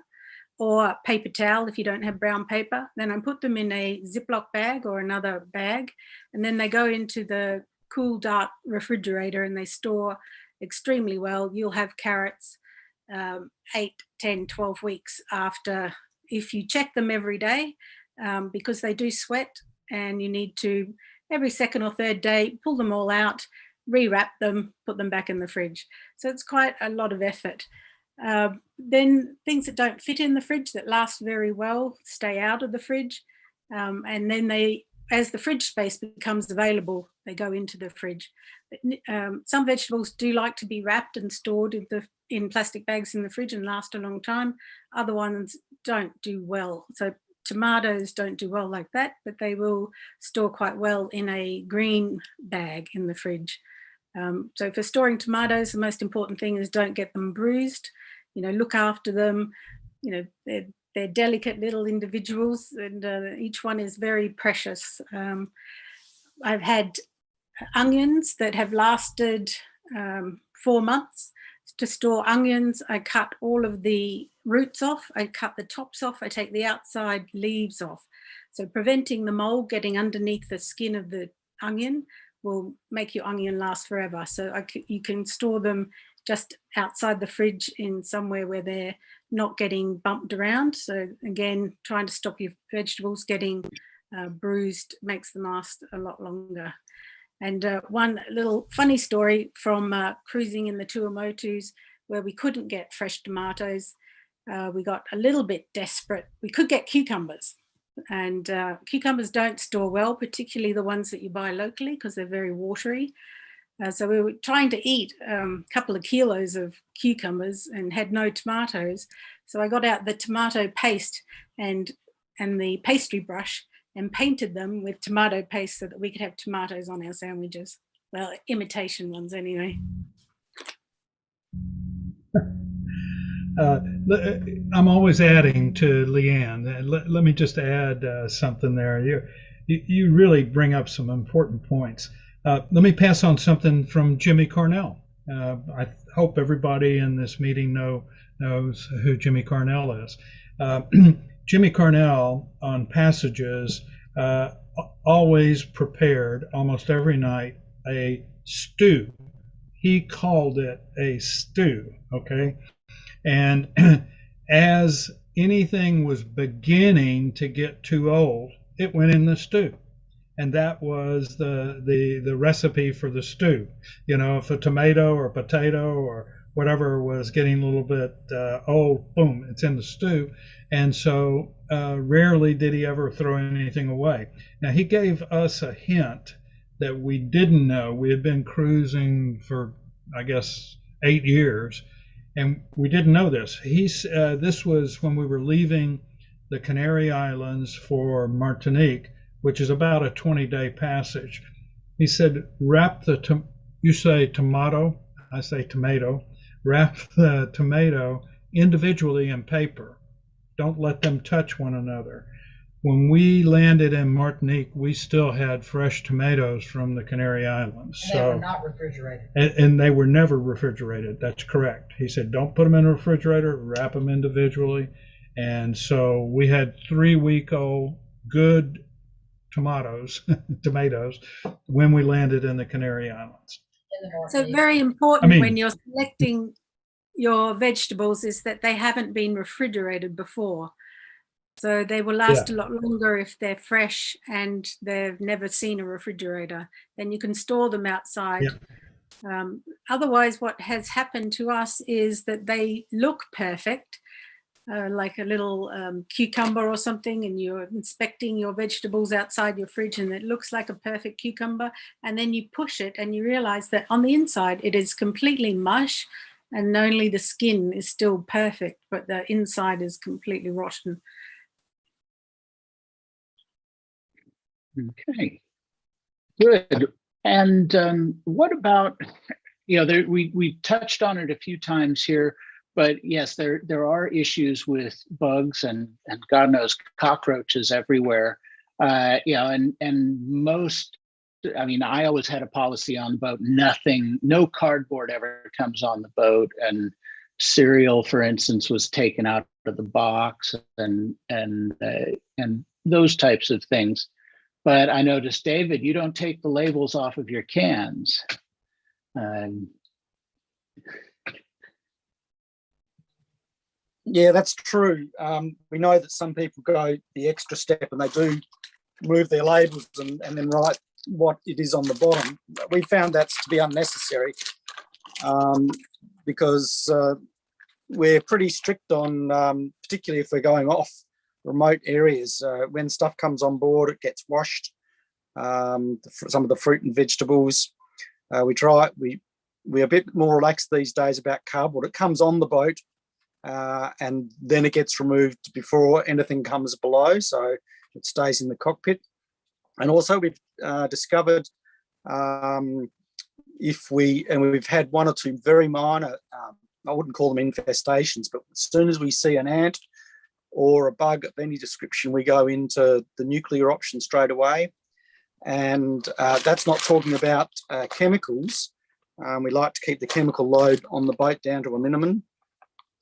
S6: or paper towel if you don't have brown paper. Then I put them in a Ziploc bag or another bag, and then they go into the cool, dark refrigerator and they store extremely well. You'll have carrots 8, 10, 12 weeks after, if you check them every day, because they do sweat, and you need to, every second or third day, pull them all out, rewrap them, put them back in the fridge. So it's quite a lot of effort. Then things that don't fit in the fridge that last very well stay out of the fridge, and then as the fridge space becomes available, they go into the fridge. Some vegetables do like to be wrapped and stored in plastic bags in the fridge and last a long time. Other ones don't do well. So tomatoes don't do well like that, but they will store quite well in a green bag in the fridge. So for storing tomatoes, the most important thing is don't get them bruised. Look after them. They're delicate little individuals, and each one is very precious. I've had onions that have lasted 4 months. To store onions, I cut all of the roots off, I cut the tops off, I take the outside leaves off. So preventing the mold getting underneath the skin of the onion will make your onion last forever. So you can store them just outside the fridge in somewhere where they're not getting bumped around. So again, trying to stop your vegetables getting bruised makes them last a lot longer. And one little funny story from cruising in the Tuamotus, where we couldn't get fresh tomatoes. We got a little bit desperate. We could get cucumbers, and cucumbers don't store well, particularly the ones that you buy locally, because they're very watery. So we were trying to eat a couple of kilos of cucumbers and had no tomatoes. So I got out the tomato paste and the pastry brush and painted them with tomato paste so that we could have tomatoes on our sandwiches. Well, imitation ones anyway.
S1: I'm always adding to Leanne. Let me just add something there. You really bring up some important points. Let me pass on something from Jimmy Carnell. I hope everybody in this meeting knows who Jimmy Carnell is. Jimmy Carnell on Passages always prepared almost every night a stew. He called it a stew, okay? And as anything was beginning to get too old, it went in the stew. And that was the recipe for the stew. If a tomato or potato whatever was getting a little bit old, boom, it's in the stew. And so rarely did he ever throw anything away. Now, he gave us a hint that we didn't know. We had been cruising for, I guess, 8 years, and we didn't know this. This was when we were leaving the Canary Islands for Martinique, which is about a 20-day passage. He said, you say tomato, I say tomato, wrap the tomato individually in paper. Don't let them touch one another. When we landed in Martinique, we still had fresh tomatoes from the Canary Islands.
S8: And they were not refrigerated.
S1: And they were never refrigerated. That's correct. He said, don't put them in a refrigerator, wrap them individually. And so we had 3-week-old good tomatoes when we landed in the Canary Islands.
S6: So very important when you're selecting your vegetables is that they haven't been refrigerated before. So they will last a lot longer if they're fresh and they've never seen a refrigerator. Then you can store them outside. Otherwise, what has happened to us is that they look perfect, like a little cucumber or something, and you're inspecting your vegetables outside your fridge and it looks like a perfect cucumber, and then you push it and you realize that on the inside it is completely mush and only the skin is still perfect, but the inside is completely rotten.
S2: Okay, good. And what about, we touched on it a few times here, but yes, there are issues with bugs and God knows cockroaches everywhere. And most, I always had a policy on the boat: no cardboard ever comes on the boat, and cereal, for instance, was taken out of the box, and those types of things. But I noticed, David, you don't take the labels off of your cans.
S4: Yeah, that's true. We know that some people go the extra step and they do move their labels and then write what it is on the bottom. We found that to be unnecessary because we're pretty strict on, particularly if we're going off remote areas. When stuff comes on board, it gets washed. Some of the fruit and vegetables, we're a bit more relaxed these days about cardboard. It comes on the boat and then it gets removed before anything comes below, so it stays in the cockpit. And also we've discovered we've had one or two very minor, I wouldn't call them infestations, but as soon as we see an ant or a bug of any description, we go into the nuclear option straight away. And that's not talking about chemicals. We like to keep the chemical load on the boat down to a minimum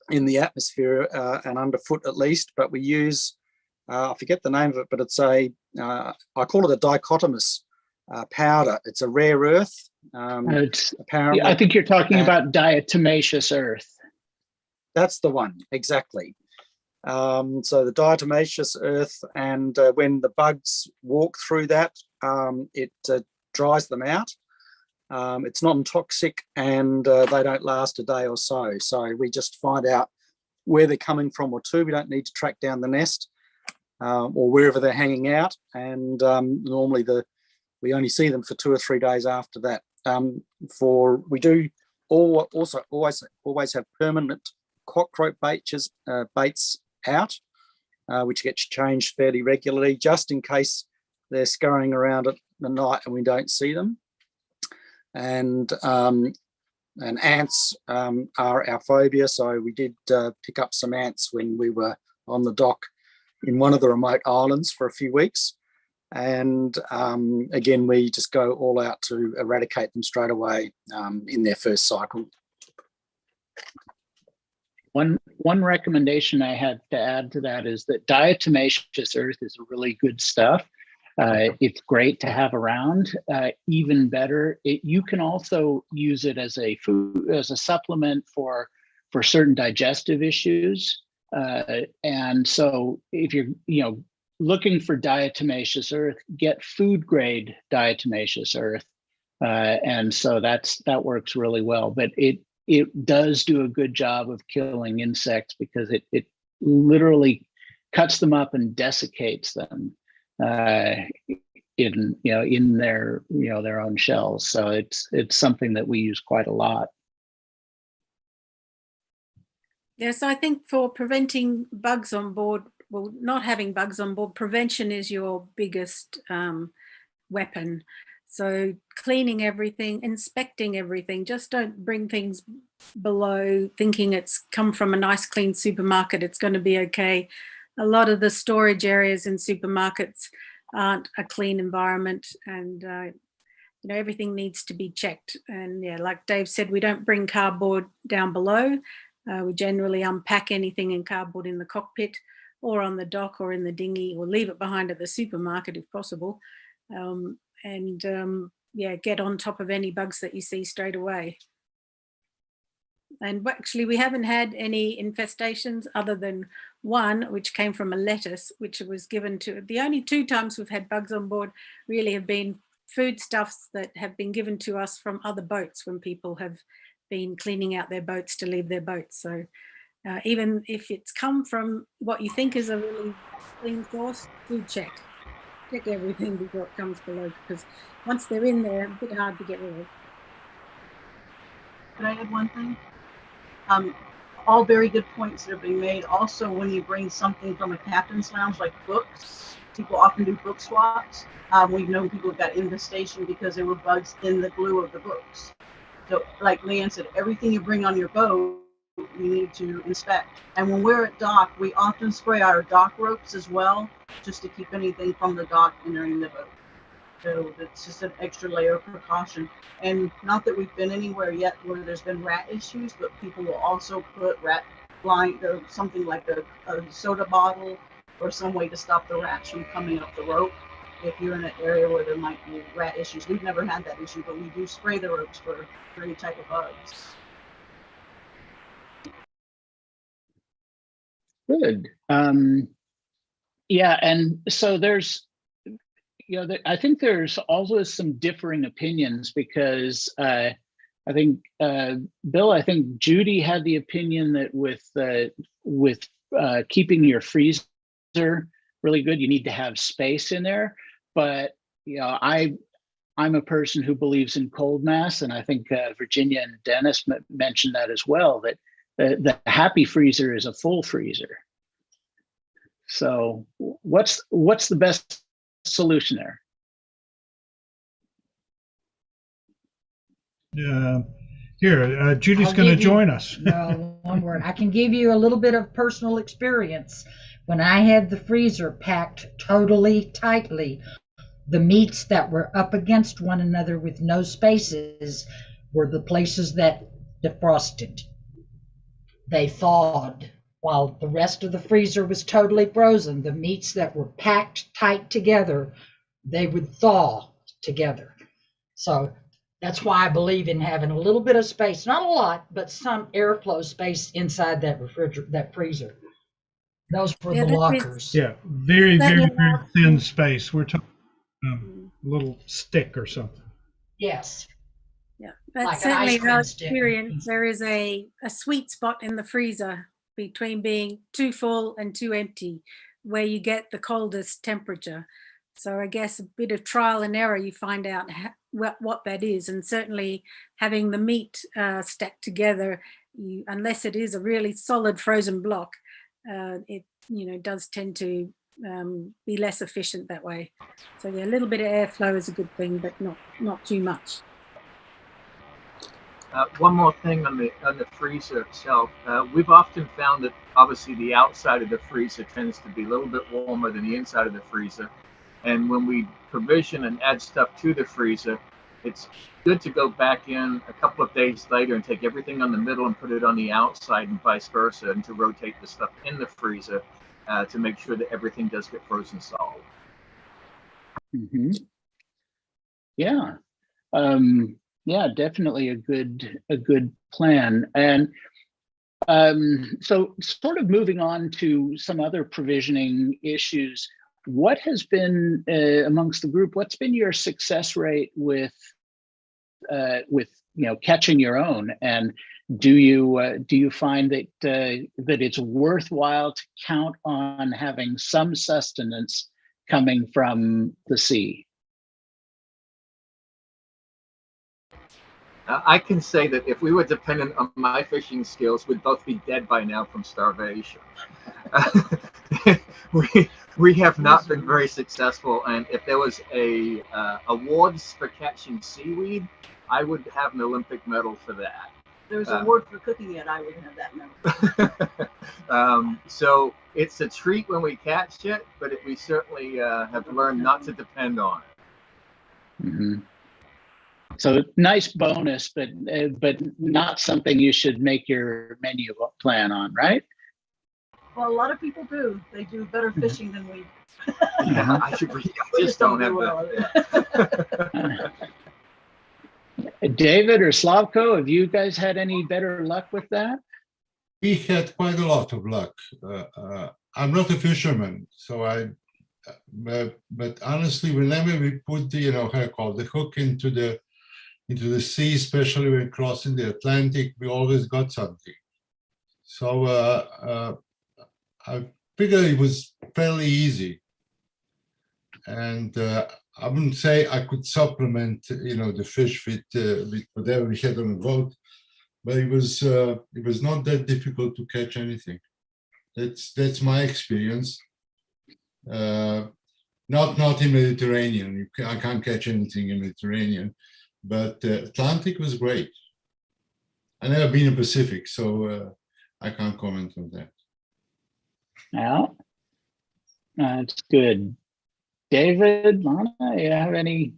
S4: in the atmosphere and underfoot at least. But we use, I forget the name of it, but it's I call it a dichotomous powder. It's a rare earth. Apparently,
S2: I think you're talking about diatomaceous earth.
S4: That's the one, exactly. So the diatomaceous earth, and when the bugs walk through that, it dries them out. It's non-toxic, and they don't last a day or so. So we just find out where they're coming from or to. We don't need to track down the nest or wherever they're hanging out. And normally we only see them for 2 or 3 days after that. We do also always have permanent cockroach baits out, which gets changed fairly regularly, just in case they're scurrying around at the night and we don't see them. And ants are our phobia, so we did pick up some ants when we were on the dock in one of the remote islands for a few weeks. And again, we just go all out to eradicate them straight away in their first cycle.
S2: One recommendation I had to add to that is that diatomaceous earth is really good stuff. It's great to have around. Even better, you can also use it as a supplement for certain digestive issues. And so if you're looking for diatomaceous earth, get food grade diatomaceous earth. And so that works really well. But it does do a good job of killing insects because it literally cuts them up and desiccates them in their own shells. So it's something that we use quite a lot.
S6: Yes, I think for preventing bugs on board, well, not having bugs on board, prevention is your biggest weapon. So cleaning everything, inspecting everything, just don't bring things below thinking it's come from a nice clean supermarket, it's going to be okay. A lot of the storage areas in supermarkets aren't a clean environment, and everything needs to be checked. And yeah, like Dave said, we don't bring cardboard down below. We generally unpack anything in cardboard in the cockpit or on the dock or in the dinghy, or leave it behind at the supermarket if possible. Yeah, get on top of any bugs that you see straight away. And actually, we haven't had any infestations other than one, which came from a lettuce, which was given to, the only 2 times we've had bugs on board really have been foodstuffs that have been given to us from other boats when people have been cleaning out their boats to leave their boats. So even if it's come from what you think is a really clean source, do check everything before it comes below, because once they're in there, a bit hard to get rid of.
S3: Can I add one thing? All very good points that are being made. Also, when you bring something from a captain's lounge, like books, people often do book swaps. We've known people got infestation because there were bugs in the glue of the books. So like Leanne said, everything you bring on your boat, you need to inspect. And when we're at dock, we often spray our dock ropes as well, just to keep anything from the dock entering the boat. So it's just an extra layer of precaution. And not that we've been anywhere yet where there's been rat issues, but people will also put rat blind, something like a soda bottle or some way to stop the rats from coming up the rope. If you're in an area where there might be rat issues, we've never had that issue, but we do spray the ropes for any type of bugs.
S2: Good. Yeah, and so there's, I think there's always some differing opinions because I think Bill, I think Judy had the opinion that with keeping your freezer really good, you need to have space in there. But I'm a person who believes in cold mass, and I think Virginia and Dennis mentioned that as well. That the happy freezer is a full freezer. So what's the best solution there?
S1: Judy's going to join us.
S8: No, one word. I can give you a little bit of personal experience. When I had the freezer packed totally tightly, the meats that were up against one another with no spaces were the places that defrosted. They thawed. While the rest of the freezer was totally frozen, the meats that were packed tight together, they would thaw together. So that's why I believe in having a little bit of space, not a lot, but some airflow space inside that freezer. Those were the lockers.
S1: Yeah, very, very, very thin space. We're talking a little stick or something.
S8: Yes.
S6: Yeah, that's
S8: like
S6: certainly our experience. There is a sweet spot in the freezer between being too full and too empty, where you get the coldest temperature. So I guess a bit of trial and error, you find out what that is. And certainly having the meat stacked together, unless it is a really solid frozen block, it does tend to be less efficient that way. So yeah, a little bit of airflow is a good thing, but not too much.
S7: One more thing on the freezer itself. We've often found that obviously the outside of the freezer tends to be a little bit warmer than the inside of the freezer. And when we provision and add stuff to the freezer, it's good to go back in a couple of days later and take everything on the middle and put it on the outside and vice versa, and to rotate the stuff in the freezer to make sure that everything does get frozen solid.
S2: Mm-hmm. Yeah. Yeah, definitely a good plan. And so sort of moving on to some other provisioning issues, what has been amongst the group, what's been your success rate with catching your own? And do you find that that it's worthwhile to count on having some sustenance coming from the sea?
S7: I can say that if we were dependent on my fishing skills, we'd both be dead by now from starvation. we have not been very successful, and if there was a awards for catching seaweed, I would have an Olympic medal for that.
S3: There's a word for cooking it, I would have that medal.
S7: So it's a treat when we catch it, but we certainly have learned not to depend on it.
S2: Mm-hmm. So nice bonus, but not something you should make your menu plan on, right?
S3: Well, a lot of people do. They do better fishing than we.
S7: Yeah, I just don't have
S3: that.
S2: David or Slavko, have you guys had any better luck with that?
S5: We had quite a lot of luck. I'm not a fisherman, so but honestly, whenever we put the, the hook into the sea, especially when crossing the Atlantic, we always got something. So I figured it was fairly easy, and I wouldn't say I could supplement, the fish with whatever we had on the boat, but it was not that difficult to catch anything. That's my experience. Not in Mediterranean. I can't catch anything in Mediterranean, but Atlantic was great. I've never been in Pacific, so I can't comment on that.
S2: Well, that's good. David, Lana, you have anything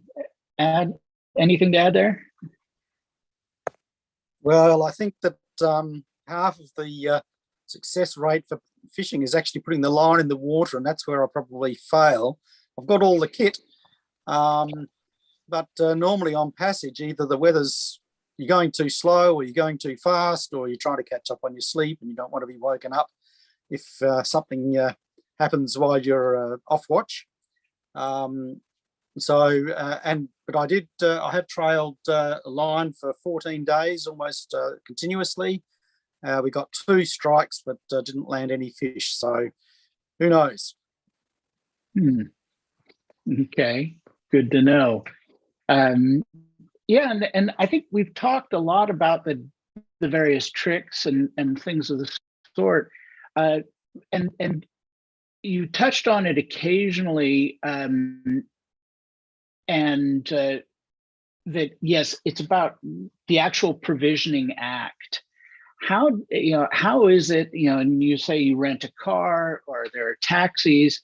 S2: to add there?
S4: Well, I think that half of the success rate for fishing is actually putting the line in the water, and that's where I probably fail. I've got all the kit, but normally on passage, either the weather's, you're going too slow or you're going too fast, or you're trying to catch up on your sleep and you don't want to be woken up if something happens while you're off watch. But I have trailed a line for 14 days almost continuously. We got 2 strikes, but didn't land any fish. So who knows?
S2: Okay, good to know. Yeah, and I think we've talked a lot about the various tricks and things of the sort, and you touched on it occasionally, and that yes, it's about the actual provisioning act. How is it, and you say you rent a car or there are taxis,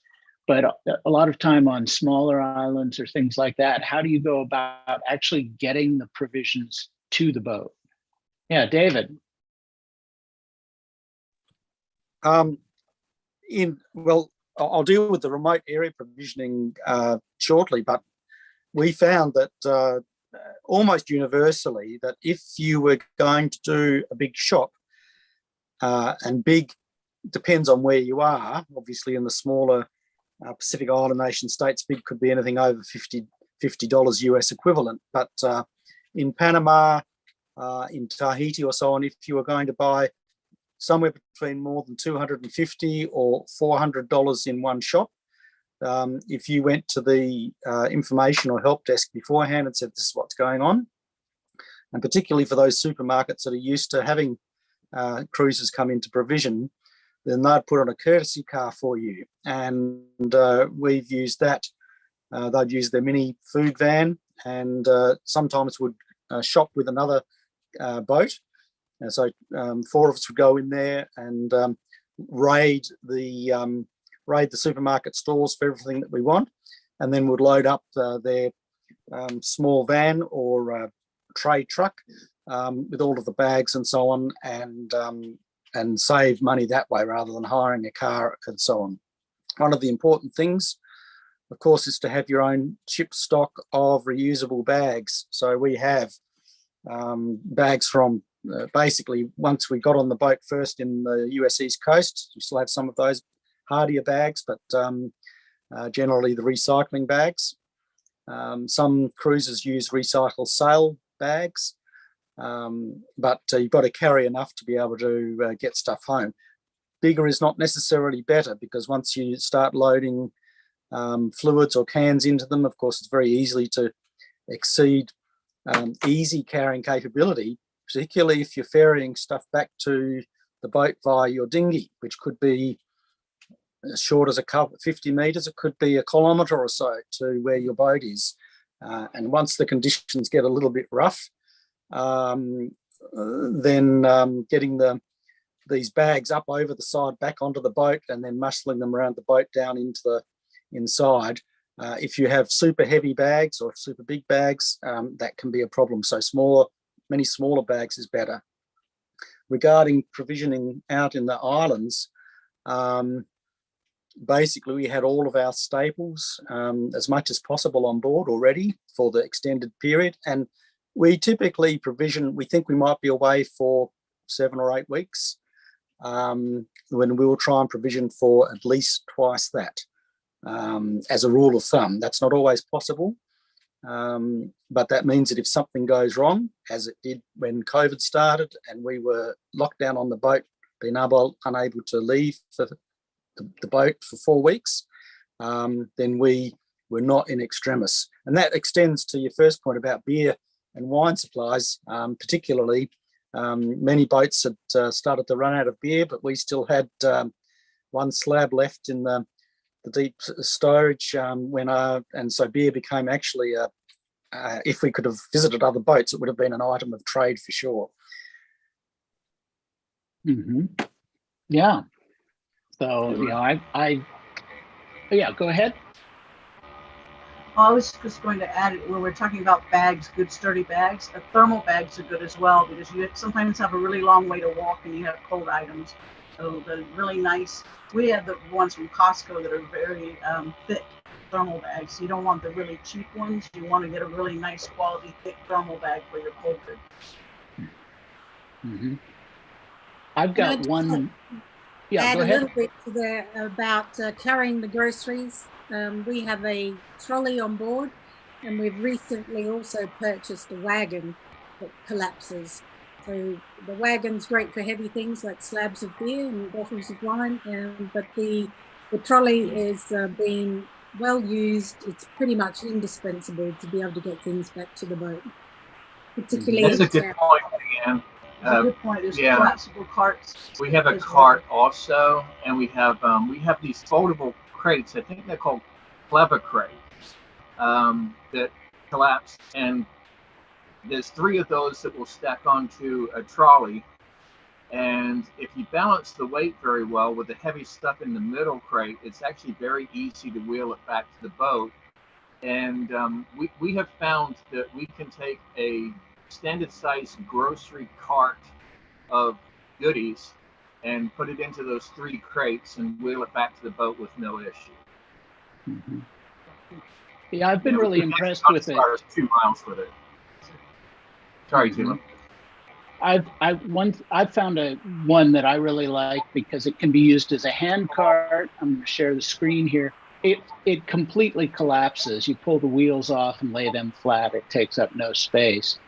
S2: but a lot of time on smaller islands or things like that, how do you go about actually getting the provisions to the boat? Yeah, David.
S4: I'll deal with the remote area provisioning shortly, but we found that almost universally that if you were going to do a big shop, and big depends on where you are, obviously in the smaller Pacific Island nation states, big could be anything over $50 US equivalent. But in Panama, in Tahiti or so on, if you were going to buy somewhere between more than $250 or $400 in one shop, if you went to the information or help desk beforehand and said, this is what's going on, and particularly for those supermarkets that are used to having cruisers come into provision, then they'd put on a courtesy car for you. And we've used that. They'd use their mini food van and sometimes would shop with another boat. And so 4 of us would go in there and raid the supermarket stores for everything that we want, and then would load up their small van or tray truck with all of the bags and so on, and save money that way rather than hiring a car and so on. One of the important things, of course, is to have your own ship stock of reusable bags. So we have bags from basically once we got on the boat first in the US East Coast, we still have some of those hardier bags, but generally the recycling bags. Some cruisers use recycled sail bags. but you've got to carry enough to be able to get stuff home. Bigger is not necessarily better, because once you start loading fluids or cans into them, of course, it's very easily to exceed easy carrying capability, particularly if you're ferrying stuff back to the boat via your dinghy, which could be as short as a couple 50 metres, it could be a kilometre or so to where your boat is. And once the conditions get a little bit rough, then getting these bags up over the side back onto the boat and then muscling them around the boat down into the inside. If you have super heavy bags or super big bags, that can be a problem. So many smaller bags is better. Regarding provisioning out in the islands, basically we had all of our staples as much as possible on board already for the extended period. And we typically provision, we think we might be away for 7 or 8 weeks, when we will try and provision for at least twice that. As a rule of thumb, that's not always possible, but that means that if something goes wrong, as it did when COVID started and we were locked down on the boat, being unable to leave for the boat for 4 weeks, then we were not in extremis. And that extends to your first point about beer and wine supplies, particularly. Many boats had started to run out of beer, but we still had one slab left in the deep storage and so beer became actually if we could have visited other boats, it would have been an item of trade for sure.
S2: Yeah. So yeah, go ahead.
S3: I was just going to add, when we're talking about bags, good sturdy bags, thermal bags are good as well, because you sometimes have a really long way to walk and you have cold items. So the really nice, we have the ones from Costco that are very thick thermal bags. You don't want the really cheap ones. You want to get a really nice quality thick thermal bag for your cold goods.
S2: I've got one. Yeah,
S6: add
S2: go
S6: a
S2: ahead.
S6: little bit to there about carrying the groceries. We have a trolley on board, and we've recently also purchased a wagon that collapses. So the wagon's great for heavy things like slabs of beer and bottles of wine, but the trolley is being well used. It's pretty much indispensable to be able to get things back to the boat, particularly.
S7: That's a good point, Leanne.
S3: That's a good point. There's
S7: yeah.
S3: collapsible carts.
S7: We have a cart also, and we have these foldable crates. I think they're called clever crates that collapse, and there's 3 of those that will stack onto a trolley. And if you balance the weight very well with the heavy stuff in the middle crate, it's actually very easy to wheel it back to the boat. And we have found that we can take a standard size grocery cart of goodies and put it into those 3 crates and wheel it back to the boat with no issue.
S2: Yeah, I've been really impressed with it.
S7: 2 miles with it. Sorry, Tila.
S2: I've found one that I really like because it can be used as a hand cart. I'm going to share the screen here. It completely collapses. You pull the wheels off and lay them flat. It takes up no space.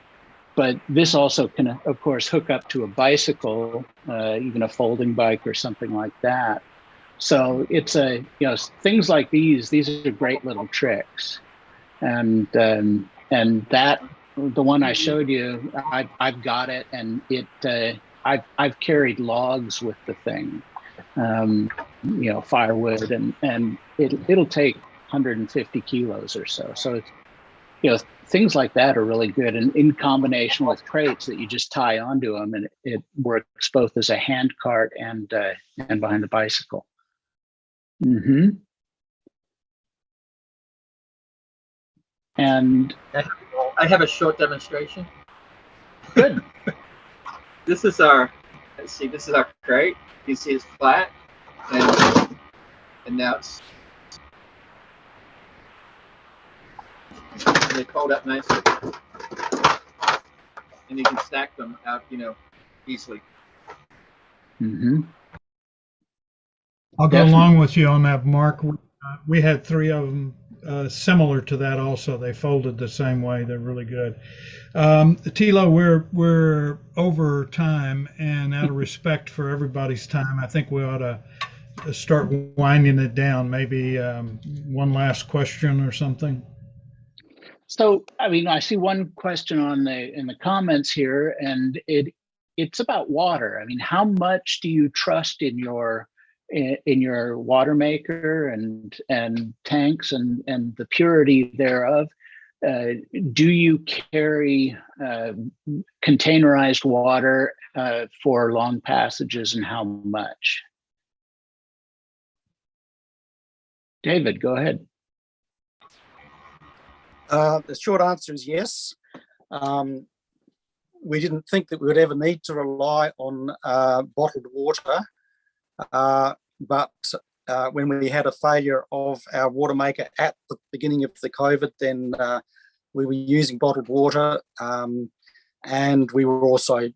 S2: But this also can, of course, hook up to a bicycle, even a folding bike or something like that. So it's things like these are great little tricks. And that, the one I showed you, I've got it, and I've carried logs with the thing, firewood, and it'll take 150 kilos or so. So it's, things like that are really good, and in combination with crates that you just tie onto them, and it works both as a hand cart and behind the bicycle. And
S7: I have a short demonstration.
S2: Good.
S7: This is our crate. You see it's flat, and now they fold up nicely, and you can stack them out, easily.
S1: I'll go along with you on that, Mark. We had 3 of them similar to that also. They folded the same way. They're really good. Tilo, we're over time, and out of respect for everybody's time, I think we ought to start winding it down. Maybe one last question or something.
S2: So, I mean, I see one question in the comments here, and it's about water. I mean, how much do you trust in your water maker and tanks and the purity thereof? Do you carry containerized water for long passages, and how much? David, go ahead.
S4: The short answer is yes. We didn't think that we would ever need to rely on bottled water, but when we had a failure of our water maker at the beginning of the COVID, then we were using bottled water, and we were also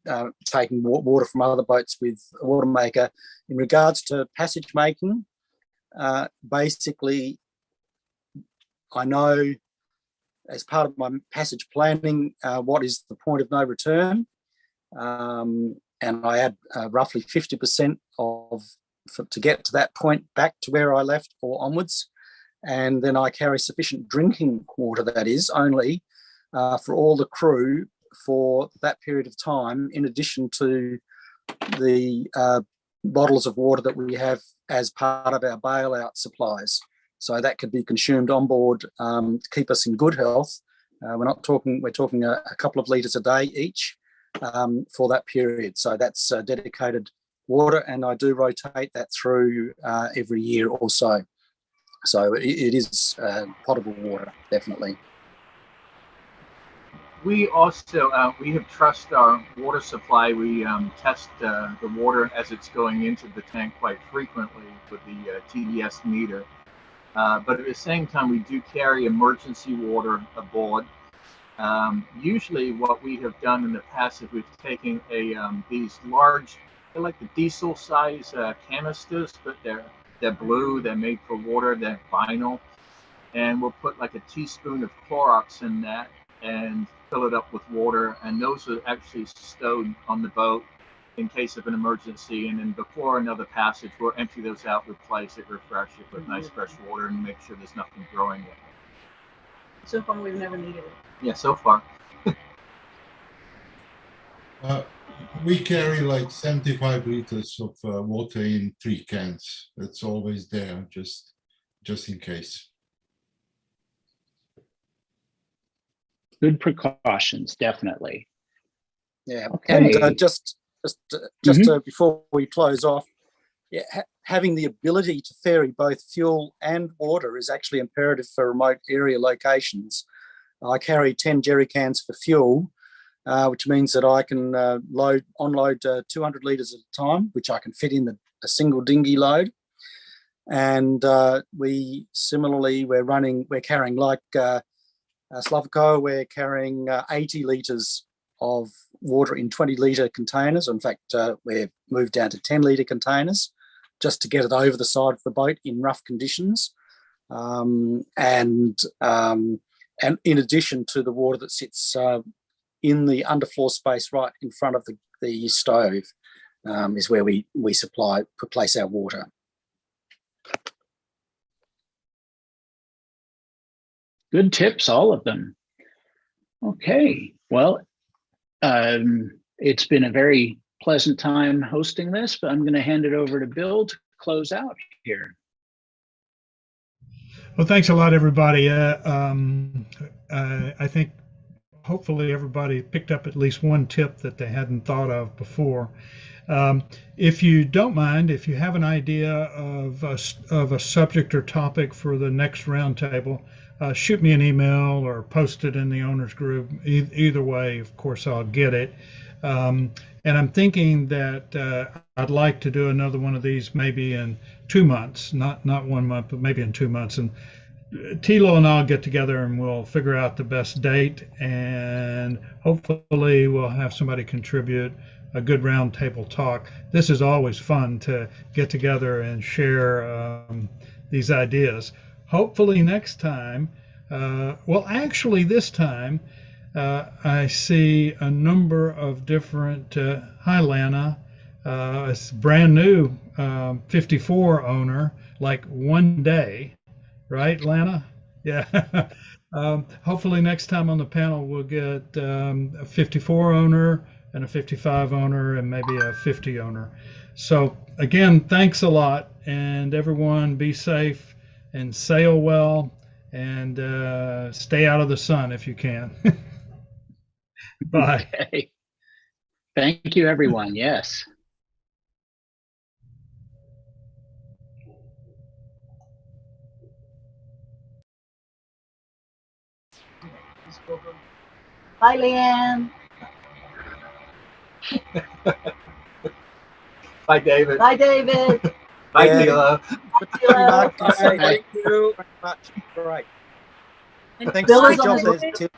S4: taking water from other boats with a water maker. In regards to passage making, basically, I know as part of my passage planning what is the point of no return, and I add roughly 50% to get to that point back to where I left or onwards, and then I carry sufficient drinking water, that is only for all the crew for that period of time, in addition to the bottles of water that we have as part of our bailout supplies. So that could be consumed on board to keep us in good health. We're talking a couple of litres a day each for that period. So that's dedicated water, and I do rotate that through every year or so. So it is potable water, definitely.
S7: We also we have trust our water supply. We test the water as it's going into the tank quite frequently with the TDS meter. But at the same time, we do carry emergency water aboard. Usually what we have done in the past is we've taken these large, they're like the diesel size canisters, but they're blue, they're made for water, they're vinyl. And we'll put like a teaspoon of Clorox in that and fill it up with water. And those are actually stowed on the boat in case of an emergency, and then before another passage, we'll empty those out, replace it, refresh it with nice fresh water, and make sure there's nothing growing in it.
S3: So far, we've never needed it.
S7: Yeah, so far.
S5: We carry like 75 liters of water in 3 cans. That's always there, just in case.
S2: Good precautions, definitely.
S4: Yeah,
S2: okay.
S4: And just before we close off, yeah, having the ability to ferry both fuel and water is actually imperative for remote area locations. I carry 10 jerry cans for fuel, which means that I can unload 200 litres at a time, which I can fit in a single dinghy load. And we're carrying like Slavko, we're carrying 80 litres of water in 20-litre containers. In fact, we've moved down to 10-litre containers just to get it over the side of the boat in rough conditions. And in addition to the water that sits in the underfloor space right in front of the stove is where we place our water.
S2: Good tips, all of them. Okay, well, it's been a very pleasant time hosting this, but I'm going to hand it over to Bill to close out here.
S1: Well, thanks a lot, everybody. I think hopefully everybody picked up at least one tip that they hadn't thought of before. If you don't mind, if you have an idea of a subject or topic for the next roundtable, shoot me an email or post it in the owners group. Either way, of course, I'll get it. And I'm thinking that I'd like to do another one of these maybe in 2 months, not 1 month, but maybe in 2 months. And Tilo and I'll get together and we'll figure out the best date, and hopefully we'll have somebody contribute a good roundtable talk. This is always fun to get together and share these ideas. hopefully next time, well, actually this time, I see a number of different, hi Lana, it's brand new 54 owner, like one day, right, Lana? Yeah. Hopefully next time on the panel we'll get a 54 owner and a 55 owner and maybe a 50 owner. So again, thanks a lot, and everyone be safe and sail well and stay out of the sun if you can. Bye.
S2: Okay. Thank you, everyone. Yes.
S3: Bye, Leanne.
S7: Bye, David.
S3: Bye, David.
S7: Bye,
S4: Yeah.
S7: Tila.
S3: Tila.
S4: Thank you very much. Great.
S6: And
S4: Thanks.
S3: Bill
S4: Great
S3: is on
S4: job
S3: the
S4: there, Tim.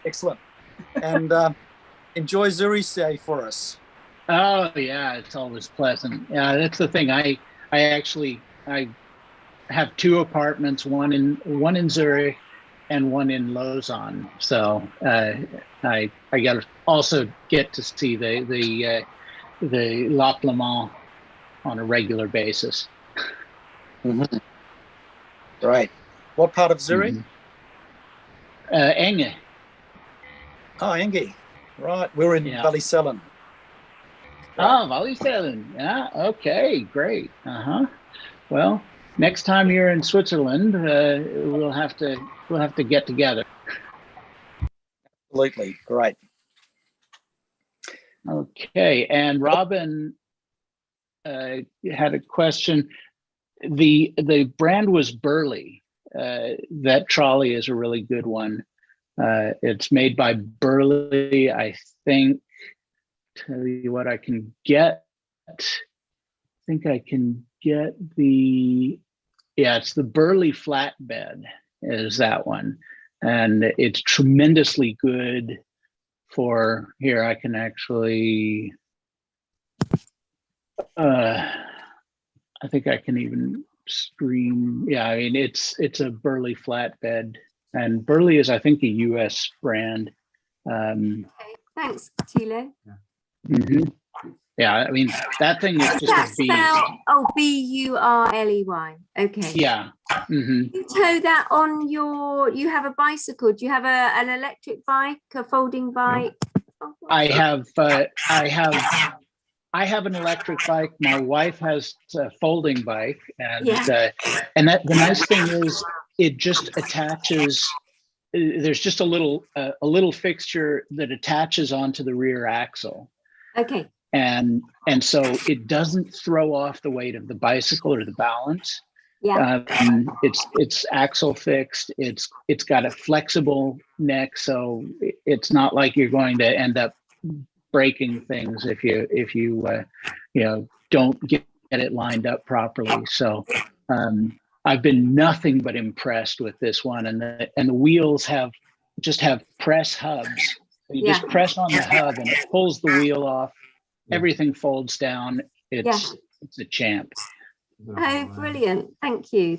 S4: Excellent. And enjoy Zurich Day for us.
S2: Oh yeah, it's always pleasant. Yeah, that's the thing. I have two apartments, one in Zurich and one in Lausanne. So I got to also get to see the Lac Le Mans on a regular basis.
S4: Mm-hmm. Right. What part of Zurich?
S2: Enge.
S4: Oh, Engie. Right. We're in
S2: Yeah.
S4: Ballysellan.
S2: Oh, Wallisellen. Yeah. Okay. Great. Well, next time you're in Switzerland, we'll have to get together.
S4: Absolutely. Great.
S2: Okay. And Robin had a question. The brand was Burley. That trolley is a really good one. It's made by Burley, I think. Tell you what I can get. I think I can get it's the Burley flatbed is that one. And it's tremendously good for, here I can actually, I think I can even stream. Yeah, I mean, it's a Burley flatbed, and Burley is, I think, a US brand.
S9: Okay, thanks, Tilo.
S2: Mhm. Yeah, I mean, that thing is
S9: Is
S2: just
S9: that
S2: a beast.
S9: spelled? Oh, Burley. Okay.
S2: Yeah. hmm
S9: You tow that on you have a bicycle. Do you have an electric bike, a folding bike? Oh,
S2: I have an electric bike. My wife has a folding bike, and and that the nice thing is it just attaches. There's just a little fixture that attaches onto the rear axle.
S9: okay.
S2: And so it doesn't throw off the weight of the bicycle or the balance.
S9: Yeah.
S2: It's axle fixed. It's got a flexible neck, so it's not like you're going to end up breaking things if you don't get it lined up properly. So I've been nothing but impressed with this one, and the wheels have press hubs. You just press on the hub and it pulls the wheel off. Everything folds down. It's a champ.
S9: Oh, brilliant. Thank you.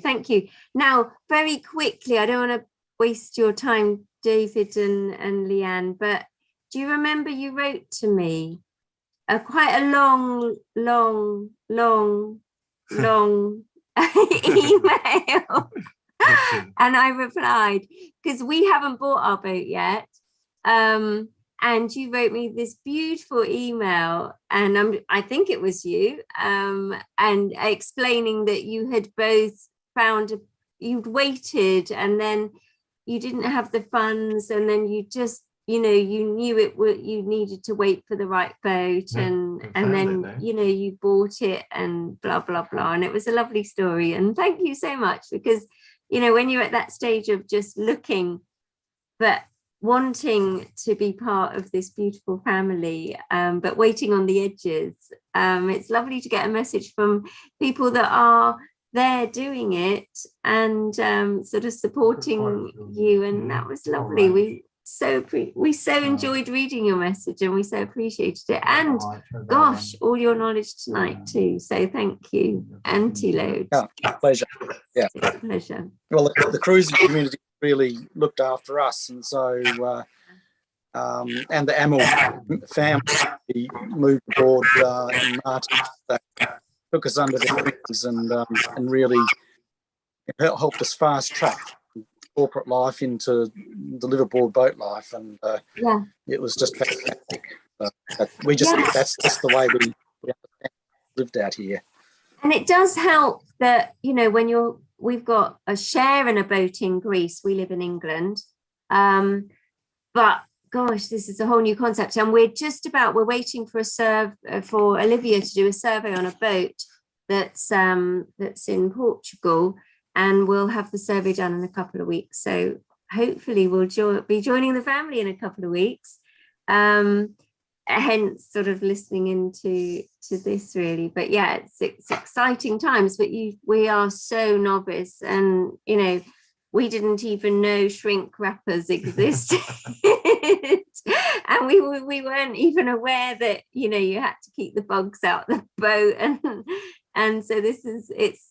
S9: Now, very quickly, I don't want to waste your time, David and Leanne, but do you remember you wrote to me quite a long email? And I replied, because we haven't bought our boat yet. And you wrote me this beautiful email, and I think it was you, and explaining that you had both you'd waited, and then you didn't have the funds, and then you just, you knew you needed to wait for the right boat, and then you bought it, and blah blah blah, and it was a lovely story. And thank you so much, because when you're at that stage of just looking, but wanting to be part of this beautiful family, but waiting on the edges, it's lovely to get a message from people that are there doing it and sort of supporting you, and that was lovely. we so enjoyed reading your message, and we so appreciated it. And gosh, all your knowledge tonight too. So thank you, Anti-Load.
S4: Pleasure. Yeah,
S9: it's a pleasure.
S4: Well, the cruising community really looked after us, and so and the Amel family moved aboard in March. They took us under their wings and really helped us fast track corporate life into the liveaboard boat life, and it was just fantastic. We just that's the way we lived out here.
S9: And it does help that, you know, when we've got a share in a boat in Greece. We live in England, but gosh, this is a whole new concept, and we're waiting for for Olivia to do a survey on a boat that's in Portugal. And we'll have the survey done in a couple of weeks. So hopefully we'll be joining the family in a couple of weeks. Hence sort of listening into this really. But yeah, it's exciting times, but we are so novice, and you know, we didn't even know shrink wrappers existed. And we weren't even aware that, you know, you had to keep the bugs out the boat. And so it's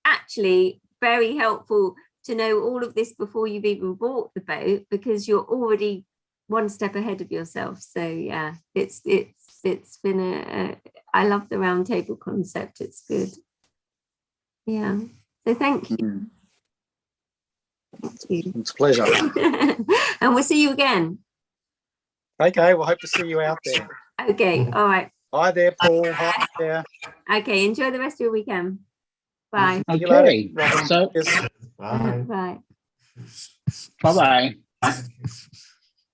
S9: actually very helpful to know all of this before you've even bought the boat, because you're already one step ahead of yourself. So yeah, it's been I love the Roundtable concept. It's good. Yeah. So thank you. Thank you.
S4: It's a pleasure.
S9: And we'll see you again.
S4: Okay, we'll hope to see you out there.
S9: Okay, all right.
S4: Hi there, Paul. Hi there.
S9: Okay, enjoy the rest of your weekend. Bye.
S2: Okay, so
S5: Bye.
S9: Bye.
S2: bye-bye.